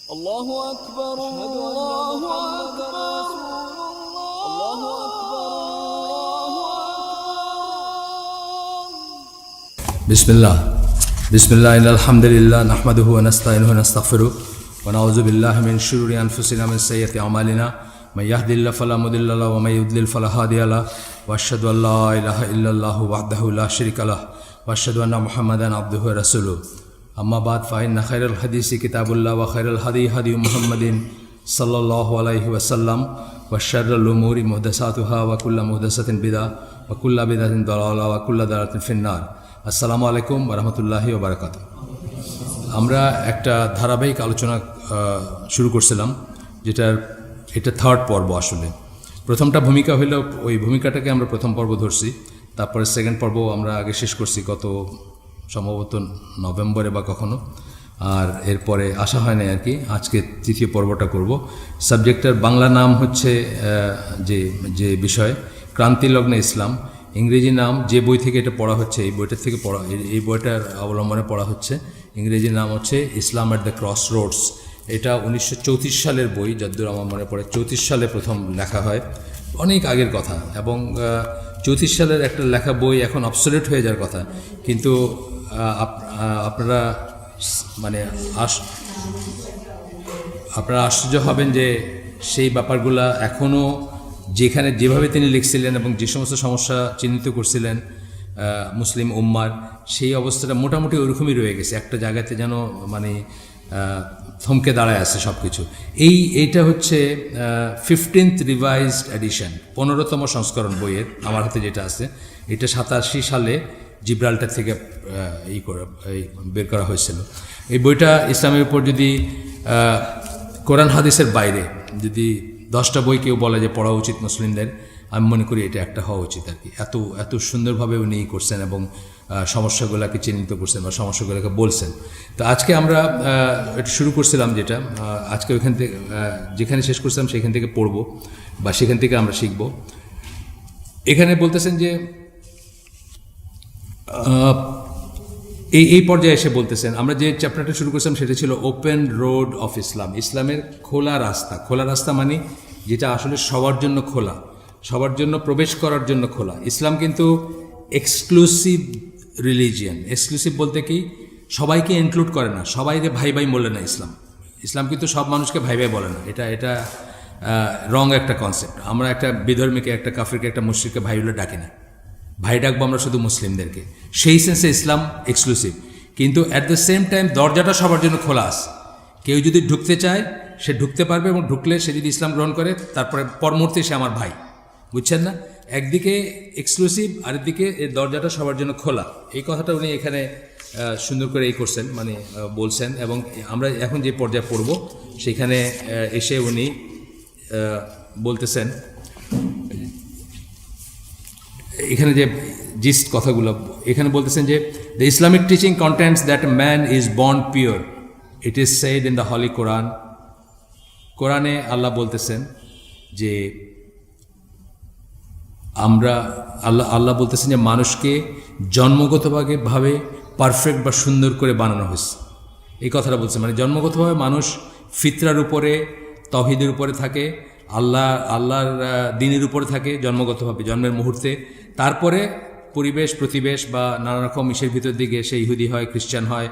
الله أكبر الله أكبر الله أكبر بسم الله إن الحمد لله نحمده ونستعينه ونستغفره ونعوذ بالله من شرور أنفسنا ومن سيئات أعمالنا من يهد الله فلا مضل له ومن يضلل فلا هادي له وأشهد أن لا إله إلا الله وحده لا شريك له وأشهد أن محمدا عبده ورسوله أما بعد فإن خير الحديث كتاب الله وخير الهدي هدي محمد صلى الله عليه وسلم وشر الأمور محدثاتها وكل محدثة بدعة وكل بدعة ضلالة وكل ضلالة في النار আসসালামু আলাইকুম ওয়া রাহমাতুল্লাহি ওয়া বারাকাতুহু। আমরা একটা ধারাবাহিক আলোচনা শুরু করছিলাম, এটা থার্ড পর্ব। আসলে প্রথমটা ভূমিকা হইল, ওই ভূমিকাটাকে আমরা প্রথম পর্ব ধরছি। তারপরে সেকেন্ড পর্ব আমরা আগে শেষ করছি গত সম্ভবত নভেম্বরে বা কখনো, আর এরপরে আসা হয় না আর কি। আজকে তৃতীয় পর্বটা করব। সাবজেক্টের বাংলা নাম হচ্ছে যে বিষয় ক্রান্তিলগ্নে ইসলাম। ইংরেজি নাম যে বই থেকে এটা পড়া হচ্ছে, এই বইটার থেকে পড়া, এই বইটার অবলম্বনে পড়া হচ্ছে। ইংরেজি নাম হচ্ছে ইসলাম অ্যাট দ্য ক্রস রোডস। এটা 1934 সালের বই, যদ্দূর আমার মনে পড়ে 34 সালে প্রথম লেখা হয়, অনেক আগের কথা। এবং 34 সালের একটা লেখা বই এখন অবসোলেট হয়ে যাওয়ার কথা, কিন্তু আপনারা আশ্চর্য হবেন যে সেই ব্যাপারগুলা এখনও যেভাবে তিনি লিখছিলেন এবং যে সমস্ত সমস্যা চিহ্নিত করছিলেন মুসলিম উম্মার, সেই অবস্থাটা মোটামুটি ওরকমই রয়ে গেছে। একটা জায়গাতে যেন থমকে দাঁড়ায় আছে সব কিছু। এইটা হচ্ছে 15th রিভাইজড এডিশন, 15তম সংস্করণ বইয়ের আমার হাতে যেটা আছে। এটা 87 সালে জিব্রাল্টার থেকে বের করা হয়েছিল। এই বইটা ইসলামের উপর যদি কোরআন হাদিসের বাইরে যদি 10টা বই কেউ বলে যে পড়া উচিত মুসলিমদের, আমি মনে করি এটা একটা হওয়া উচিত আর কি। এত সুন্দরভাবে উনি করছেন এবং সমস্যাগুলোকে চিহ্নিত করছেন বা সমস্যাগুলোকে বলছেন। তো আজকে আমরা এটা শুরু করছিলাম, যেটা আজকে ওইখান থেকে যেখানে শেষ করছিলাম সেখান থেকে পড়ব বা সেখান থেকে আমরা শিখব। এখানে বলতেছেন যে এই পর্যায়ে এসে বলতেছেন, আমরা যে চ্যাপ্টারটা শুরু করছিলাম সেটা ছিল ওপেন রোড অফ ইসলাম, ইসলামের খোলা রাস্তা। খোলা রাস্তা মানে যেটা আসলে সবার জন্য খোলা, সবার জন্য প্রবেশ করার জন্য খোলা। ইসলাম কিন্তু এক্সক্লুসিভ রিলিজিয়ান। এক্সক্লুসিভ বলতে কি, সবাইকে ইনক্লুড করে না, সবাইকে ভাই ভাই বলে না ইসলাম কিন্তু সব মানুষকে ভাই ভাই বলে না। এটা রং একটা কনসেপ্ট। আমরা একটা বিধর্মীকে, একটা কাফিরকে, একটা মুশরিককে ভাই বলে ডাকি না, ভাই ডাকবো আমরা শুধু মুসলিমদেরকে। সেই সেন্সে ইসলাম এক্সক্লুসিভ, কিন্তু অ্যাট দ্য সেম টাইম দরজাটা সবার জন্য খোলা আছে। কেউ যদি ঢুকতে চায় সে ঢুকতে পারবে, এবং ঢুকলে সে যদি ইসলাম গ্রহণ করে তারপরে পর মুহূর্তে সে আমার ভাই। বুঝছেন না? একদিকে এক্সক্লুসিভ, আরেকদিকে এর দরজাটা সবার জন্য খোলা। এই কথাটা উনি এখানে সুন্দর করে করছেন, বলছেন। এবং আমরা এখন যে পর্যায়ে পড়ব সেখানে এসে উনি বলতেছেন, এখানে যে জিস্ট কথাগুলো এখানে বলতেছেন যে the Islamic teaching contents that man is born pure, it is said in the holy Quran. কোরআনে আল্লাহ বলতেছেন যে আল্লাহ বলতেছেন যে মানুষকে জন্মগতভাবে পারফেক্ট বা সুন্দর করে বানানো হয়েছে। এই কথাটা বলছে, জন্মগতভাবে মানুষ ফিতরার উপরে, তাওহীদের উপরে থাকে, আল্লাহর দ্বীনের উপরে থাকে জন্মগতভাবে, জন্মের মুহূর্তে। তারপরে পরিবেশ প্রতিবেশ বা নানা রকম ইসের ভিতর দিকে সে ইহুদি হয়, খ্রিস্টান হয়,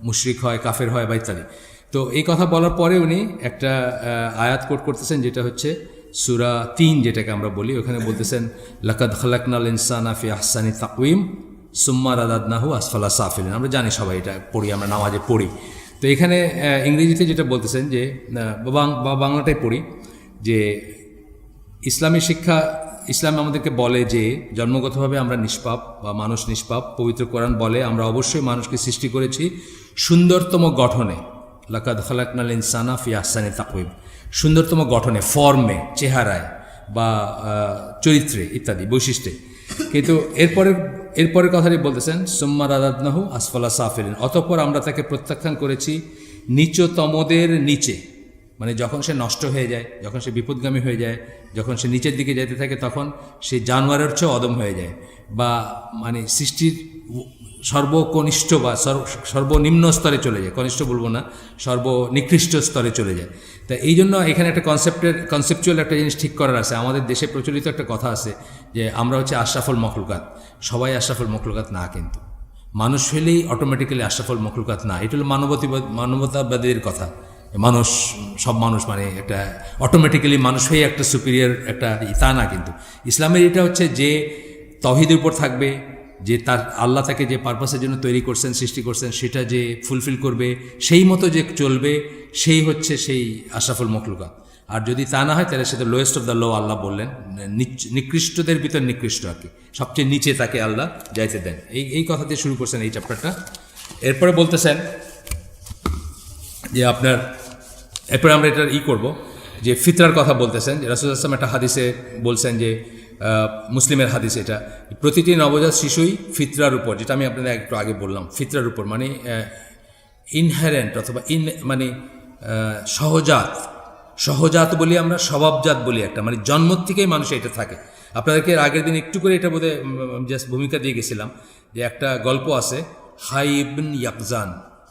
মুশরিক হয়, কাফের হয় বা ইত্যাদি। তো এই কথা বলার পরে উনি একটা আয়াত কোট করতেছেন, যেটা হচ্ছে সূরা 3, যেটাকে আমরা বলি। ওখানে বলতেছেন লাকাদ খালাকনাল ইনসানা ফি আহসানি তাকওয়িম সুম্মা রাদাদনাহু আসফালা সাফিলিন। আমরা জানি, সবাই এটা পড়ি, আমরা নামাজে পড়ি। তো এখানে ইংরেজিতে যেটা বলতেছেন যে বাংলাটাই পড়ি, যে ইসলামী শিক্ষা, ইসলাম আমাদেরকে বলে যে জন্মগতভাবে আমরা নিষ্পাপ বা মানুষ নিষ্পাপ। পবিত্র কোরআন বলে আমরা অবশ্যই মানুষকে সৃষ্টি করেছি সুন্দরতম গঠনে, লাকাদ খালাকনাল ইনসানা ফি আহসানি তাকওয়িম, সুন্দরতম গঠনে, ফর্মে, চেহারায় বা চরিত্রে ইত্যাদি বৈশিষ্ট্যে। কিন্তু এরপরের কথাটি বলতেছেন সুম্মা রাদাদনাহু আসফালা সাফিলিন, অতঃপর আমরা তাকে প্রত্যাখ্যান করেছি নিচতমদের নিচে। মানে যখন সে নষ্ট হয়ে যায়, যখন সে বিপদগামী হয়ে যায়, যখন সে নিচের দিকে যেতে থাকে, তখন সে জানোয়ারের চেয়েও অদম হয়ে যায়, বা মানে সৃষ্টির সর্বকনিষ্ঠ বা সর্বনিম্ন স্তরে চলে যায়, কনিষ্ঠ বলবো না, সর্বনিকৃষ্ট স্তরে চলে যায়। তা এই জন্য এখানে একটা কনসেপচুয়াল একটা জিনিস ঠিক করার আছে। আমাদের দেশে প্রচলিত একটা কথা আছে যে আমরা হচ্ছে আশরাফুল মখলুকাত। সবাই আশরাফুল মখলুকাত না, কিন্তু মানুষ হলেই অটোমেটিক্যালি আশরাফুল মখলুকাত না। এটা হলো মানবতাবাদের কথা। মানুষ, সব মানুষ মানে একটা অটোমেটিক্যালি মানুষ হয়ে একটা সুপিরিয়র একটা তা না। কিন্তু ইসলামের এটা হচ্ছে যে তাওহীদের উপর থাকবে, যে তার আল্লাহ তাকে যে পারপাসের জন্য তৈরি করছেন, সৃষ্টি করছেন, সেটা যে ফুলফিল করবে, সেই মতো যে চলবে, সেই হচ্ছে সেই আশরাফুল মখলুকাত। আর যদি তা না হয় তাহলে সেটা লোয়েস্ট অফ দ্য লো, আল্লাহ বললেন, নিকৃষ্টদের ভিতর নিকৃষ্ট আর কি, সবচেয়ে নিচে তাকে আল্লাহ যাইতে দেন। এই কথা দিয়ে শুরু করছেন এই চ্যাপ্টারটা। এরপরে বলতেছেন যে আপনার, এরপরে আমরা এটা করব যে ফিতরার কথা বলতেছেন। রাসূলুল্লাহ সাল্লাল্লাহু আলাইহি ওয়াসাল্লাম একটা হাদিসে বলছেন যে, মুসলিমের হাদিস এটা, প্রতিটি নবজাত শিশুই ফিতরার উপর, যেটা আমি আপনাদের একটু আগে বললাম, ফিতরার উপর মানে ইনহেরেন্ট অথবা মানে সহজাত বলি আমরা, স্বভাবজাত বলি একটা, মানে জন্ম থেকেই মানুষ এটা থাকে। আপনাদেরকে আগের দিন একটু করে এটা বোধহয় জাস্ট ভূমিকা দিয়ে গেছিলাম যে একটা গল্প আছে হাই ইবন ইয়াকজান,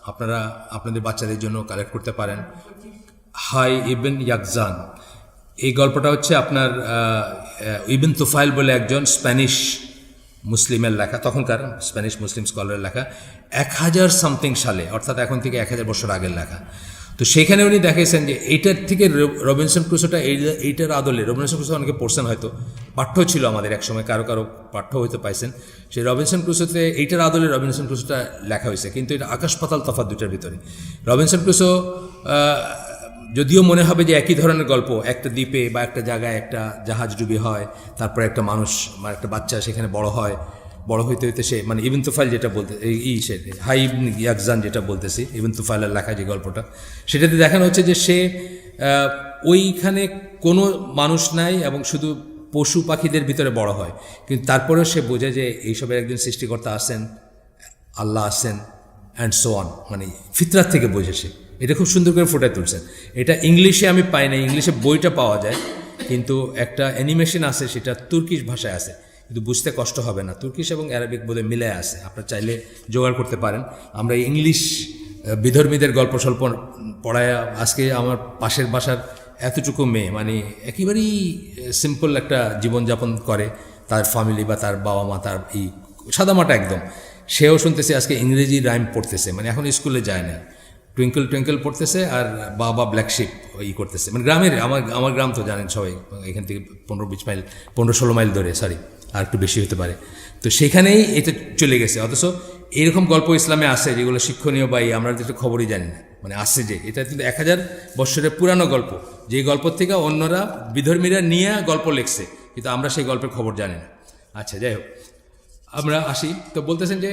আপনারা আপনাদের বাচ্চাদের জন্য কালেক্ট করতে পারেন। হাই ইবন ইয়াকজান, এই গল্পটা হচ্ছে আপনার ইবন তুফাইল বলে একজন স্প্যানিশ মুসলিমের লেখা, তখনকার স্প্যানিশ মুসলিম স্কলারের লেখা, 1000 সামথিং সালে, অর্থাৎ এখন থেকে 1000 বছর আগের লেখা। তো সেখানে উনি দেখিয়েছেন যে এইটার থেকে রবিনসন ক্রুসোটা এইটার আদলে, রবিনসন ক্রুসো অনেকে পড়ছেন হয়তো, পাঠ্য ছিল আমাদের একসময়, কারো কারো পাঠ্য হয়তো পাইছেন। সেই রবিনসন ক্রুসোতে এইটার আদলে রবিনসন ক্রুসোটা লেখা হয়েছে, কিন্তু এটা আকাশ পাতাল তফাৎ দুটার ভিতরে। রবিনসন ক্রুসো যদিও মনে হবে যে একই ধরনের গল্প, একটা দ্বীপে বা একটা জায়গায় একটা জাহাজ ডুবি হয়, তারপরে একটা মানুষ বা একটা বাচ্চা সেখানে বড় হয়, বড় হইতে হইতে সে মানে ইবন তুফাইল যেটা বলতে সে হাই ইবন ইয়াকজান যেটা বলতেছি, ইবন তুফাইলের লেখা যে গল্পটা, সেটাতে দেখানো হচ্ছে যে সে ওইখানে কোনো মানুষ নাই এবং শুধু পশু পাখিদের ভিতরে বড় হয়, কিন্তু তারপরেও সে বোঝে যে এইসবের একজন সৃষ্টিকর্তা আছেন, আল্লাহ আছেন, অ্যান্ড সো অন, মানে ফিতরাত থেকে বোঝে সে। এটা খুব সুন্দর করে ফুটায় তুলছেন। এটা ইংলিশে আমি পাই না, ইংলিশে বইটা পাওয়া যায়, কিন্তু একটা অ্যানিমেশন আছে, সেটা তুর্কিশ ভাষায় আছে, কিন্তু বুঝতে কষ্ট হবে না। তুর্কিশ এবং অ্যারাবিক বোধহয় মিলায় আছে, আপনারা চাইলে জোগাড় করতে পারেন। আমরা ইংলিশ বিধর্মীদের গল্প স্বল্প পড়ায়, আজকে আমার পাশের বাসার এতটুকু মেয়ে মানে একেবারেই সিম্পল একটা জীবনযাপন করে, তার ফ্যামিলি বা তার বাবা মা, তার এই সাদামাটা একদম, সেও শুনতেছে আজকে ইংরেজি রাইম পড়তেছে, মানে এখন স্কুলে যায় না, টুইঙ্কল টুইঙ্কল পড়তেছে আর বাবা ব্ল্যাক শিপ করতেছে, মানে গ্রামের, আমার গ্রাম তো জানেন সবাই, এখান থেকে 15-20 মাইল, 15-16 মাইল ধরে, সরি আর একটু বেশি হতে পারে। তো সেখানেই এটা চলে গেছে। অথচ এরকম গল্প ইসলামে আছে যেগুলো শিক্ষণীয়, বা আমরা যেটা খবরই জানি না, মানে আসছে যে এটা কিন্তু 1000 বৎসরের পুরানো গল্প, যে গল্প থেকে অন্যরা বিধর্মীরা নিয়ে গল্প লিখছে, কিন্তু আমরা সেই গল্পের খবর জানি না। আচ্ছা, যাই হোক, আমরা আসি। তো বলতেছেন যে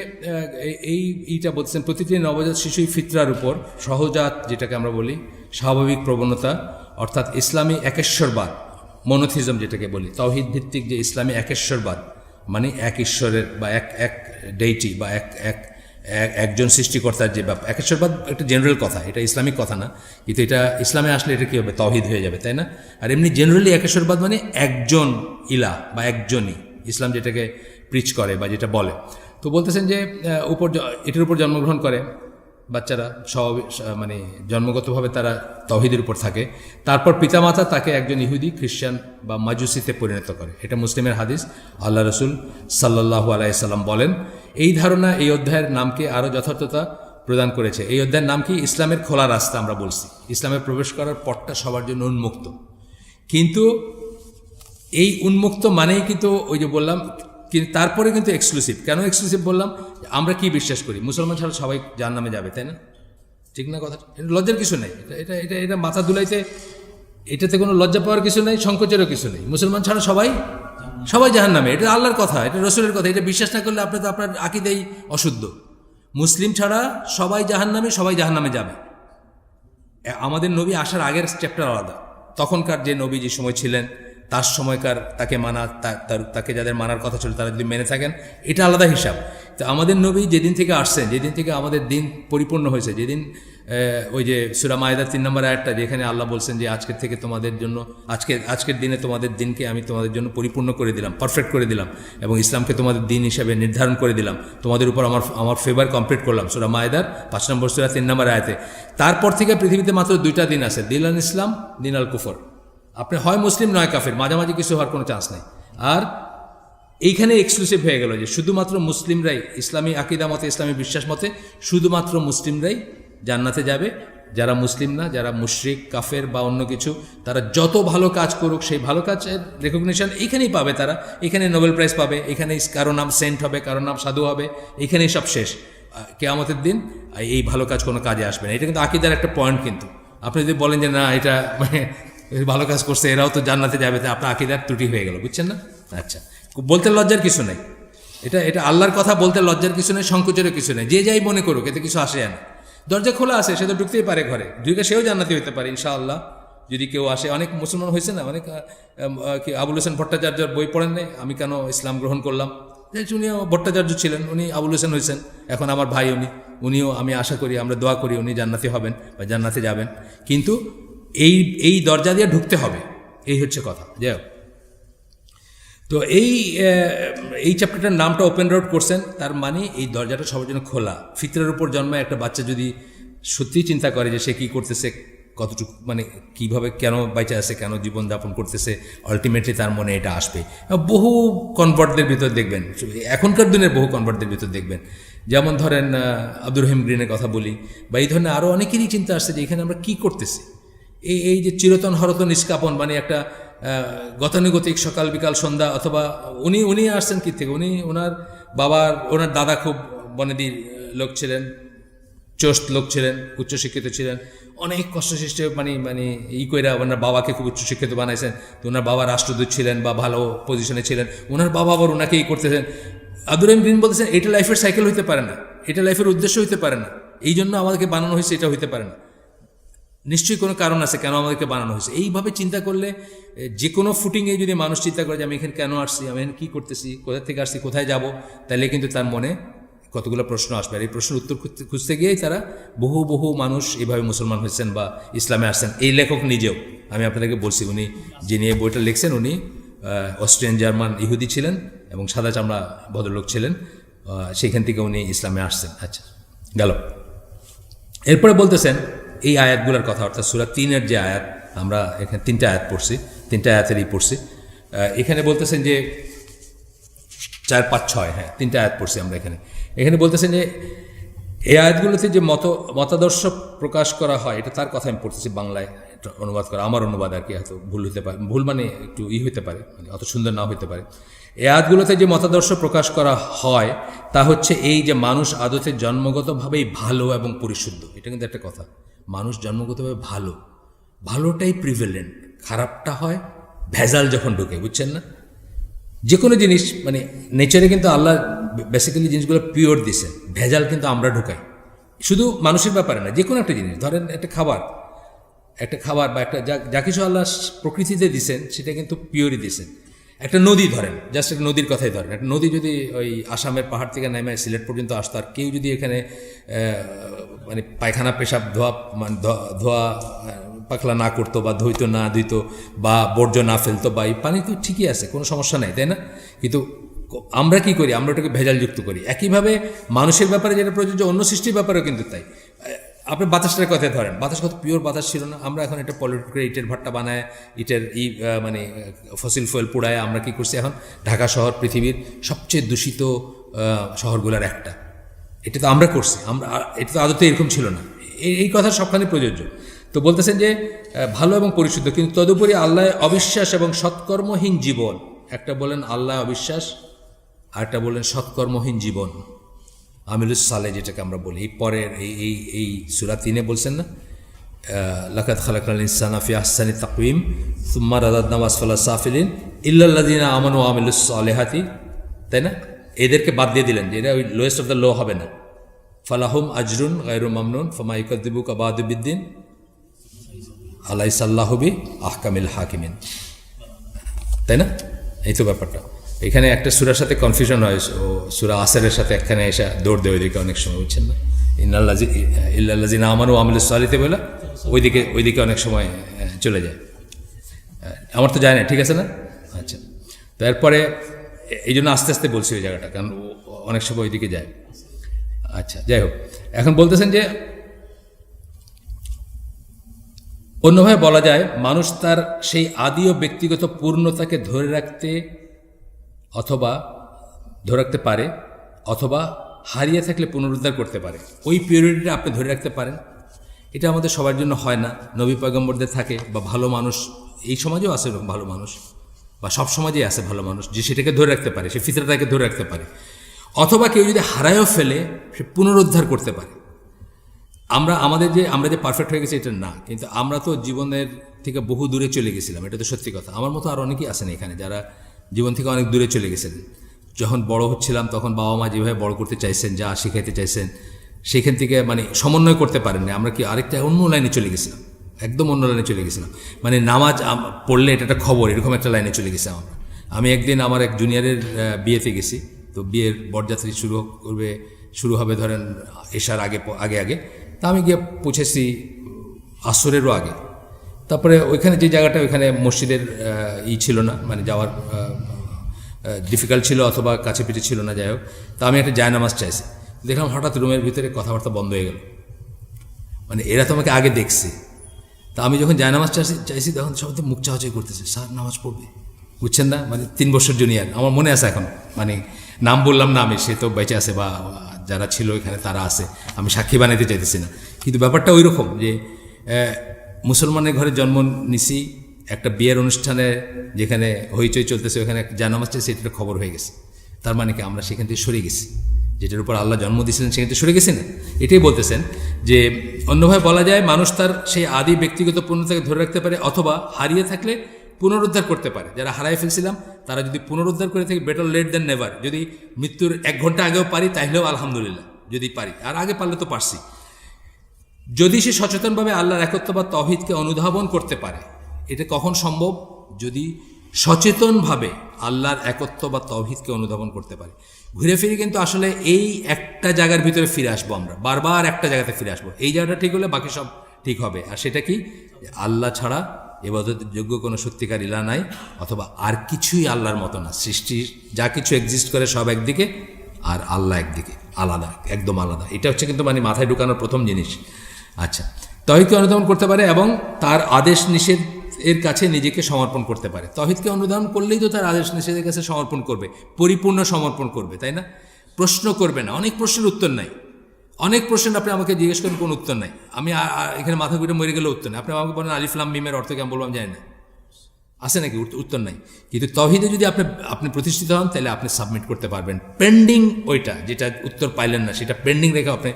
এইটা বলতেছেন প্রতিটি নবজাত শিশুই ফিতরার উপর, সহজাত যেটাকে আমরা বলি, স্বাভাবিক প্রবণতা, অর্থাৎ ইসলামী একেশ্বরবাদ, মনোথিজম যেটাকে বলি, তাওহীদ ভিত্তিক যে ইসলামী একেশ্বরবাদ, মানে এক ঈশ্বরের বা এক ডেইটি বা একজন সৃষ্টিকর্তার যে ব্যাপার। একেশ্বরবাদ একটা জেনারেল কথা, এটা ইসলামিক কথা না, কিন্তু এটা ইসলামে আসলে এটা কী হবে, তাওহীদ হয়ে যাবে, তাই না? আর এমনি জেনারেলি একেশ্বরবাদ মানে একজন ইলাহ বা একজনই, ইসলাম যেটাকে প্রিচ করে বা যেটা বলে। তো বলতেছেন যে এটার উপর জন্মগ্রহণ করে বাচ্চারা, মানে জন্মগতভাবে তারা তাওহীদের উপর থাকে, তারপর পিতামাতা তাকে একজন ইহুদি, খ্রিস্টান বা মাজুসিতে পরিণত করে। এটা মুসলিমের হাদিস। আল্লাহ রসুল সাল্লাল্লাহু আলাইহি সাল্লাম বলেন, এই ধারণা এই অধ্যায়ের নামকে আরও যথার্থতা প্রদান করেছে। এই অধ্যায়ের নাম কি? ইসলামের খোলা রাস্তা। আমরা বলছি ইসলামে প্রবেশ করার পথটা সবার জন্য উন্মুক্ত, কিন্তু এই উন্মুক্ত মানেই কিন্তু ওই যে বললাম, কিন্তু তারপরে কিন্তু এক্সক্লুসিভ। কেন এক্সক্লুসিভ বললাম? আমরা কি বিশ্বাস করি মুসলমান ছাড়া সবাই জাহান্নামে যাবে, তাই না? ঠিক না কথা? এটা লজ্জার কিছু নেই, এটা এটা এটা মাথা দুলাইতে, এটাতে কোনো লজ্জা পাওয়ার কিছু নেই, সংকোচেরও কিছু নেই। মুসলমান ছাড়া সবাই জাহান্নামে, এটা আল্লাহর কথা, এটা রসুলের কথা। এটা বিশ্বাস না করলে আপনার আকীদাই অশুদ্ধ। মুসলিম ছাড়া সবাই জাহান্নামে যাবে। আমাদের নবী আসার আগের চ্যাপ্টার আলাদা, তখনকার যে নবী যে সময় ছিলেন তার সময়কার তাকে মানা, তাকে যাদের মানার কথা ছিল তারা যদি মেনে থাকেন, এটা আলাদা হিসাব। তো আমাদের নবী যেদিন থেকে আসছেন, যেদিন থেকে আমাদের দিন পরিপূর্ণ হয়েছে, যেদিন ওই যে সূরা মায়েদার 3 নম্বর আয়াতটা, যেখানে আল্লাহ বলছেন যে আজকের থেকে তোমাদের জন্য, আজকের দিনে তোমাদের দিনকে আমি তোমাদের জন্য পরিপূর্ণ করে দিলাম, পারফেক্ট করে দিলাম, এবং ইসলামকে তোমাদের দিন হিসাবে নির্ধারণ করে দিলাম, তোমাদের উপর আমার ফেভার কমপ্লিট করলাম, সূরা মায়েদার 5 নম্বর সূরা 3 নম্বর আয়াতে। তারপর থেকে পৃথিবীতে মাত্র 2টা দিন আছে, দিন আল ইসলাম, দিন আল কুফর। আপনি হয় মুসলিম নয় কাফের, মাঝামাঝি কিছু হওয়ার কোনো চান্স নেই। আর এইখানে এক্সক্লুসিভ হয়ে গেল যে শুধুমাত্র মুসলিমরাই, ইসলামী আকিদা মতে, ইসলামী বিশ্বাস মতে শুধুমাত্র মুসলিমরাই জান্নাতে যাবে। যারা মুসলিম না, যারা মুশরিক, কাফের বা অন্য কিছু, তারা যত ভালো কাজ করুক, সেই ভালো কাজের রেকগনিশন এইখানেই পাবে। তারা এখানে নোবেল প্রাইজ পাবে, এখানেই কারো নাম সেন্ট হবে, কারো নাম সাধু হবে, এখানেই সব শেষ। কিয়ামতের দিন এই ভালো কাজ কোনো কাজে আসবে না। এটা কিন্তু আকিদার একটা পয়েন্ট। কিন্তু আপনি যদি বলেন যে না, এটা মানে ভালো কাজ করছে, এরাও তো জান্নাতে যাবে, তা আপনার আকিদার ত্রুটি হয়ে গেল, বুঝছেন না? আচ্ছা, বলতে লজ্জার কিছু নেই, এটা আল্লাহর কথা বলতে লজ্জার কিছু নেই, সংকোচেরও কিছু নেই। যে যাই মনে করুক, এতে কিছু আসে না। দরজা খোলা আছে, সে তো ঢুকতেই পারে ঘরে, ঢুকে সেও জান্নাতি হতে পারে ইনশাআল্লাহ, যদি কেউ আসে। অনেক মুসলমান হয়েছে না, অনেক আবুল হোসেন ভট্টাচার্যর বই পড়েন নাই, আমি কেন ইসলাম গ্রহণ করলাম, উনিও ভট্টাচার্য ছিলেন, উনি আবুল হোসেন হয়েছেন, এখন আমার ভাই উনিও, আমি আশা করি, আমরা দোয়া করি উনি জান্নাতি হবেন বা জান্নাতে যাবেন। কিন্তু এই দরজা দিয়ে ঢুকতে হবে, এই হচ্ছে কথা। যাই হোক, তো এই চ্যাপ্টারটার নামটা ওপেন রোড করছেন, তার মানে এই দরজাটা সবার জন্য খোলা। ফিতরের উপর জন্মায় একটা বাচ্চা যদি সত্যিই চিন্তা করে যে সে কী করতেছে, কতটুকু, মানে কীভাবে, কেন বেঁচে আছে, কেন জীবনযাপন করতেছে, আলটিমেটলি তার মনে এটা আসবে। বহু কনভার্টদের ভিতর দেখবেন, এখনকার দিনের বহু কনভার্টদের ভিতর দেখবেন, যেমন ধরেন আব্দুর রহিম গ্রিনের কথা বলি, বা এই ধরনের আরও অনেকেরই চিন্তা আসছে যে এখানে আমরা কী করতেছি। এই যে চিরতন হরতন ইস্কাপন, মানে একটা গতানুগতিক সকাল বিকাল সন্ধ্যা, অথবা উনি আসছেন কী থেকে, ওনার দাদা খুব বনেদির লোক ছিলেন, চোস্ত লোক ছিলেন, উচ্চশিক্ষিত ছিলেন, অনেক কষ্টসৃষ্ট, মানে কইরা ওনার বাবাকে খুব উচ্চশিক্ষিত বানাইছেন। তো ওনার বাবা রাষ্ট্রদূত ছিলেন বা ভালো পজিশনে ছিলেন, ওনার বাবা আবার ওনাকে করতেছেন। আব্দুর রহিম গ্রিন বলতেছেন এটা লাইফের সাইকেল হইতে পারে না, এটা লাইফের উদ্দেশ্য হইতে পারে না, এই জন্য আমাদেরকে বানানো হয়েছে, এটা হইতে পারে না। নিশ্চয়ই কোনো কারণ আছে কেন আমাদেরকে বানানো হয়েছে। এইভাবে চিন্তা করলে, যে কোনো ফুটিংয়ে যদি মানুষ চিন্তা করে যে আমি এখানে কেন আসছি, আমি এখানে কী করতেছি, কোথা থেকে আসছি, কোথায় যাব, তাহলে কিন্তু তার মনে কতগুলো প্রশ্ন আসবে। আর এই প্রশ্নের উত্তর খুঁজতে গিয়েই তারা বহু মানুষ এইভাবে মুসলমান হয়েছেন বা ইসলামে আসছেন। এই লেখক নিজেও, আমি আপনাদেরকে বলছি, উনি যিনি এই বইটা লিখছেন, উনি অস্ট্রিয়ান জার্মান ইহুদি ছিলেন এবং সাদা চামড়া ভদ্রলোক ছিলেন, সেইখান থেকে উনি ইসলামে আসছেন। আচ্ছা, গেল। এরপরে বলতেছেন এই আয়াতগুলোর কথা, অর্থাৎ সূরা 3-এর যে আয়াত, আমরা এখানে 3টা আয়াত পড়ছি, 3টা আয়াতেরই পড়ছি। এখানে বলতেছেন যে 4, 5, 6, হ্যাঁ 3টা আয়াত পড়ছি আমরা এখানে বলতেছেন যে এই আয়াতগুলোতে যে মতাদর্শ প্রকাশ করা হয়, এটা তার কথা আমি পড়তেছি বাংলায় অনুবাদ করা, আমার অনুবাদ আর কি, হয়তো ভুল হতে পারে, ভুল মানে একটু হতে পারে, মানে অত সুন্দর না হতে পারে। এই আয়াতগুলোতে যে মতাদর্শ প্রকাশ করা হয় তা হচ্ছে এই যে মানুষ আদতে জন্মগতভাবেই ভালো এবং পরিশুদ্ধ। এটা কিন্তু একটা কথা, মানুষ জন্মগতভাবে ভালোটাই প্রিভেলেন্ট, খারাপটা হয় ভেজাল যখন ঢুকে, বুঝছেন না? যে কোনো জিনিস, মানে নেচারে কিন্তু আল্লাহ বেসিক্যালি জিনিসগুলো পিওর দিছে, ভেজাল কিন্তু আমরা ঢুকাই। শুধু মানুষের ব্যাপারে না, যে কোনো একটা জিনিস, ধরেন একটা খাবার বা একটা যা কিছু আল্লাহ প্রকৃতিতে দিছেন সেটা কিন্তু পিওরই দিছেন। একটা নদী ধরেন, জাস্ট একটা নদীর কথাই ধরেন, একটা নদী যদি ওই আসামের পাহাড় থেকে নেমে সিলেট পর্যন্ত আসতো, আর কেউ যদি এখানে মানে পায়খানা পেশাব ধোয়া পাখলা না করতো বা ধুইতো বা বর্জ্য না ফেলতো, বা এই পানি তো ঠিকই আছে, কোনো সমস্যা নেই, তাই না? কিন্তু আমরা কি করি, আমরা ওটাকে ভেজালযুক্ত করি। একইভাবে মানুষের ব্যাপারে যেটা প্রযোজ্য, অন্য সৃষ্টির ব্যাপারেও কিন্তু তাই। আপনি বাতাসটার কথাই ধরেন, বাতাস কত পিওর বাতাস ছিল না, আমরা এখন এটা পলিউট করে ইটের ভাট্টা বানায়, ইটের মানে ফসিল ফুয়েল পোড়ায় আমরা কি করছি এখন, ঢাকা শহর পৃথিবীর সবচেয়ে দূষিত শহরগুলোর একটা, এটা তো আমরা করছি, এটা তো আদতে এরকম ছিল না। এই কথা সবখানে প্রযোজ্য। তো বলতেছেন যে ভালো এবং পরিশুদ্ধ, কিন্তু তদুপরি আল্লাহ অবিশ্বাস এবং সৎকর্মহীন জীবন, একটা বলেন আল্লাহ অবিশ্বাস, আর একটা বলেন সৎকর্মহীন জীবন, আমিলুস সালে যেটাকে আমরা বলি। এই পরের এই সূরা 3-এ বলছেন না, লাকাদ খালাকনাল ইনসানা ফি আহসানি তাকওয়িম সুম্মা রাদাদনাহু আসফালা সাফিলিন ইল্লাল্লাযিনা আমানু ওয়া আমিলুস সালিহাতি, তাই না? এদেরকে বাদ দিয়ে দিলেন যে এরা ওই লোয়েস্ট অফ দ্য লো হবে না। ফালাহুম আজরুন গায়রু মামনুন ফামা ইউকাযযিবুকা বা'দু বিদ্দিন আলাইসাল্লাহু বি আহকামিল হাকিমিন। তাই না? এই তো ব্যাপারটা। এখানে একটা সূরার সাথে কনফিউশন হয়, ও সূরা আসরের সাথে একখানে এসে দৌড় দেয় ওইদিকে অনেক সময়, বুঝছেন না? ইল্লাল্লাযিনা আমানু ওয়া আমিলুস সালিহাতি বলে ওইদিকে অনেক সময় চলে যায়। আমার তো যায় না, ঠিক আছে না? আচ্ছা, তো এরপরে এই জন্য আস্তে আস্তে বলছি ওই জায়গাটা, কারণ অনেক সময় ওইদিকে যায়। আচ্ছা, যাই হোক, এখন বলতেছেন যে অন্যভাবে বলা যায় মানুষ তার সেই আদি ও ব্যক্তিগত পূর্ণতাকে ধরে রাখতে পারে অথবা হারিয়ে থাকলে পুনরুদ্ধার করতে পারে। ওই পিউরিটিটা আপনি ধরে রাখতে পারেন। এটা আমাদের সবার জন্য হয় না, নবী পয়গম্বরদের থাকে, বা ভালো মানুষ এই সমাজেও আছে এরকম ভালো মানুষ, বা সব সমাজেই আছে ভালো মানুষ যে সেটাকে ধরে রাখতে পারে, সে ফিতরাটাকে ধরে রাখতে পারে। অথবা কেউ যদি হারায়ও ফেলে সে পুনরুদ্ধার করতে পারে। আমরা যে পারফেক্ট হয়ে গেছি এটা না, কিন্তু আমরা তো জীবনের থেকে বহু দূরে চলে গেছিলাম, এটা তো সত্যি কথা। আমার মতো আর অনেকেই আছেন এখানে যারা জীবন থেকে অনেক দূরে চলে গেছেন। যখন বড় হচ্ছিলাম তখন বাবা মা যেভাবে বড় করতে চাইছেন, যা শিখাইতে চাইছেন, সেখান থেকে মানে সমন্বয় করতে পারেন না। আমরা কি আরেকটা অন্য লাইনে চলে গেছিলাম, একদম অন্য লাইনে চলে গেছিলাম। মানে নামাজ পড়লে এটা একটা খবর, এরকম একটা লাইনে চলে গেছিলাম আমরা। আমি একদিন আমার এক জুনিয়রের বিয়েতে গেছি, তো বিয়ের বরযাত্রী শুরু হবে ধরেন এশার আগে, তা আমি গিয়ে পৌঁছেছি আসরেরও আগে। তারপরে ওইখানে যে জায়গাটা, ওইখানে মসজিদের ছিল না, মানে যাওয়ার ডিফিকাল্ট ছিল অথবা কাছে পিঠে ছিল না, যাই হোক। তা আমি একটা জায়নামাজ চাইছি, দেখলাম হঠাৎ রুমের ভিতরে কথাবার্তা বন্ধ হয়ে গেল। মানে এরা তো আমাকে আগে দেখছে। তা আমি যখন জায়নামাজ চাইছি তখন সবাই তো মুখ চাওয়াচাই করতেছে, স্যার নামাজ পড়বে, বুঝছেন না? মানে 3 বছর জুনিয়র, আমার মনে আছে এখন, মানে নাম বললাম না আমি, সে তো বেঁচে আছে বা যারা ছিল এখানে তারা আছে, আমি সাক্ষী বানাইতে চাইতেছি না। কিন্তু ব্যাপারটা ওই রকম যে মুসলমানের ঘরে জন্ম নিছি, একটা বিয়ের অনুষ্ঠানে যেখানে হইচই চলতেছে ওখানে জায়নামাজ চাইছে, এটা খবর হয়ে গেছে। তার মানে কি আমরা সেখান থেকে সরে গেছি, যেটার উপর আল্লাহ জন্ম দিয়েছিলেন সেখান থেকে সরে গেছি না? এটাই বলতেছেন যে অন্যভাবে বলা যায় মানুষ তার সেই আদি ব্যক্তিগত পূর্ণতাকে ধরে রাখতে পারে অথবা হারিয়ে থাকলে পুনরুদ্ধার করতে পারে। যারা হারাই ফেলছিলাম তারা যদি পুনরুদ্ধার করে থাকে, বেটার লেট দেন নেভার। যদি মৃত্যুর 1 ঘন্টা আগেও পারি তাহলেও আলহামদুলিল্লাহ, যদি পারি, আর আগে পারলে তো পারছি। যদি সে সচেতনভাবে আল্লাহর একত্ব বা তৌহিদকে অনুধাবন করতে পারে। এটা কখন সম্ভব? যদি সচেতনভাবে আল্লাহর একত্ব বা তৌহিদকে অনুধাবন করতে পারে। ঘুরে ফিরে কিন্তু আসলে এই একটা জায়গার ভিতরে ফিরে আসবো, আমরা বারবার একটা জায়গাতে ফিরে আসবো। এই জায়গাটা ঠিক হলে বাকি সব ঠিক হবে। আর সেটা কি? আল্লাহ ছাড়া ইবাদতের যোগ্য কোনো সত্যিকার ইলা নাই, অথবা আর কিছুই আল্লাহর মতো না। সৃষ্টির যা কিছু এক্সিস্ট করে সব একদিকে, আর আল্লাহ একদিকে, আলাদা, একদম আলাদা। এটা হচ্ছে কিন্তু মানে মাথায় ঢুকানোর প্রথম জিনিস। আচ্ছা, তৌহিদকে অনুধাবন করতে পারে এবং তার আদেশ নিষেধ এর কাছে নিজেকে সমর্পণ করতে পারে। তৌহিদকে অনুধাবন করলেই তো তার আদেশ নিষেধের কাছে সমর্পণ করবে, পরিপূর্ণ সমর্পণ করবে, তাই না? প্রশ্ন করবে না। অনেক প্রশ্নের উত্তর নাই, অনেক প্রশ্ন আপনি আমাকে জিজ্ঞেস করেন কোনো উত্তর নাই, আমি এখানে মাথা ঘুরে মরে গেলে উত্তর নেই। আপনি আমাকে বলেন আলিফ লাম মিমের অর্থ কি, আমি বললাম জানি না, আছে নাকি? উত্তর নাই। কিন্তু তৌহিদে যদি আপনি প্রতিষ্ঠিত হন তাহলে আপনি সাবমিট করতে পারবেন। পেন্ডিং ওইটা যেটা উত্তর পাইলেন না সেটা পেন্ডিং রেখে আপনি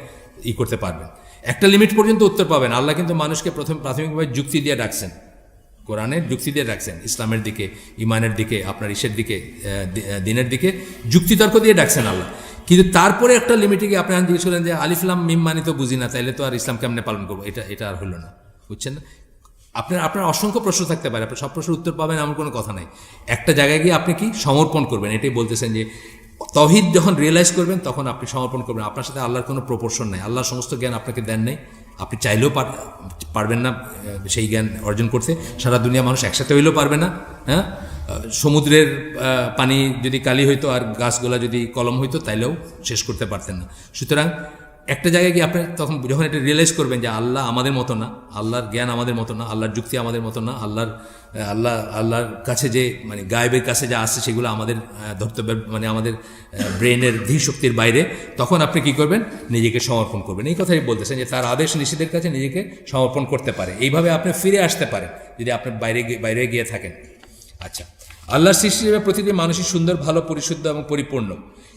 করতে পারবেন। একটা লিমিট পর্যন্ত উত্তর পাবেন। আল্লাহ কিন্তু মানুষকে প্রাথমিকভাবে যুক্তি দিয়ে ডাকছেন, কোরআনের যুক্তি দিয়ে ডাকছেন, ইসলামের দিকে, ইমানের দিকে, আপনার ইসের দিকে, দিনের দিকে যুক্তিতর্ক দিয়ে ডাকছেন আল্লাহ। কিন্তু তারপরে একটা লিমিটে গিয়ে আপনি জিজ্ঞেস করলেন যে আলিফলাম মিম মানি তো বুঝি না, তাইলে তো আর ইসলাম কেমনে পালন করবো? এটা আর হলো না, বুঝছেন না? আপনার অসংখ্য প্রশ্ন থাকতে পারে, আপনি সব প্রশ্নের উত্তর পাবেন এমন কোনো কথা নাই। একটা জায়গায় গিয়ে আপনি কি সমর্পণ করবেন, এটাই বলতেছেন যে তৌহিদ যখন রিয়েলাইজ করবেন তখন আপনি সমর্পণ করবেন। আপনার সাথে আল্লাহর কোনো প্রপোর্শন নাই, আল্লাহর সমস্ত জ্ঞান আপনাকে দেন নাই, আপনি চাইলেও পারবেন না সেই জ্ঞান অর্জন করতে। সারা দুনিয়া মানুষ একসাথে হইলেও পারবে না। হ্যাঁ, সমুদ্রের পানি যদি কালি হইতো আর গাছগুলা যদি কলম হইতো তাইলেও শেষ করতে পারতেন না। সুতরাং একটা জায়গায় গিয়ে আপনি তখন যখন এটা রিয়েলাইজ করবেন যে আল্লাহ আমাদের মতো না, আল্লাহর জ্ঞান আমাদের মতো না, আল্লাহর যুক্তি আমাদের মতো না, আল্লাহর কাছে যে মানে গায়েবের কাছে যা আসছে সেগুলো আমাদের ধর্তব্যের মানে আমাদের ব্রেনের ধীর শক্তির বাইরে, তখন আপনি কি করবেন? নিজেকে সমর্পণ করবেন। এই কথাই বলতেছেন যে তার আদেশ নিষেধের কাছে নিজেকে সমর্পণ করতে পারে। এইভাবে আপনি ফিরে আসতে পারেন যদি আপনি বাইরে গিয়ে থাকেন। আচ্ছা, আল্লাহর সৃষ্টি হিসেবে প্রতিটি মানুষই সুন্দর, ভালো, পরিশুদ্ধ এবং পরিপূর্ণ।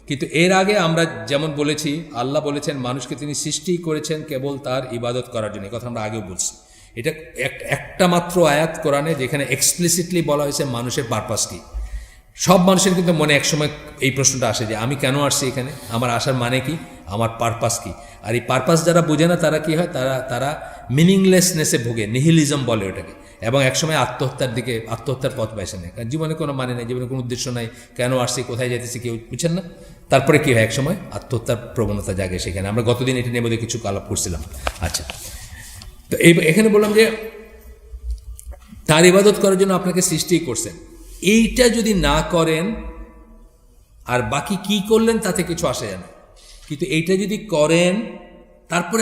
কিন্তু এর আগে আমরা যেমন বলেছি, আল্লাহ বলেছেন মানুষকে তিনি সৃষ্টি করেছেন কেবল তার ইবাদত করার জন্য। কথা আমরা আগেও বলছি। এটা একটা মাত্র আয়াত কোরআনে যেখানে এক্সপ্লিসিটলি বলা হয়েছে মানুষের পারপাস কি। সব মানুষের কিন্তু মনে একসময় এই প্রশ্নটা আসে যে আমি কেন আসছি এখানে, আমার আসার মানে কি, আমার পারপাস কি। আর এই পারপাস যারা বোঝে না তারা কি হয়, তারা মিনিংলেসনেসে ভোগে, নিহিলিজম বলে ওটাকে, এবং একসময় আত্মহত্যার পথ বেছে নেয়। কারণ জীবনে কোনো মানে নেই, জীবনে কোনো উদ্দেশ্য নাই, কেন আসছি, কোথায় যেতেছি কেউ বুঝছেন না। তারপরে কি হয়, একসময় আত্মহত্যার প্রবণতা জাগে সেখানে। আমরা গতদিন এটা নিয়ে বোধহয় কিছু আলাপ করছিলাম। আচ্ছা, তো এখানে বললাম যে তার ইবাদত করার জন্য আপনাকে সৃষ্টি করছেন, এইটা যদি না করেন আর বাকি কি করলেন তাতে কিছু আসে যায় না, কিন্তু এইটা যদি করেন তারপরে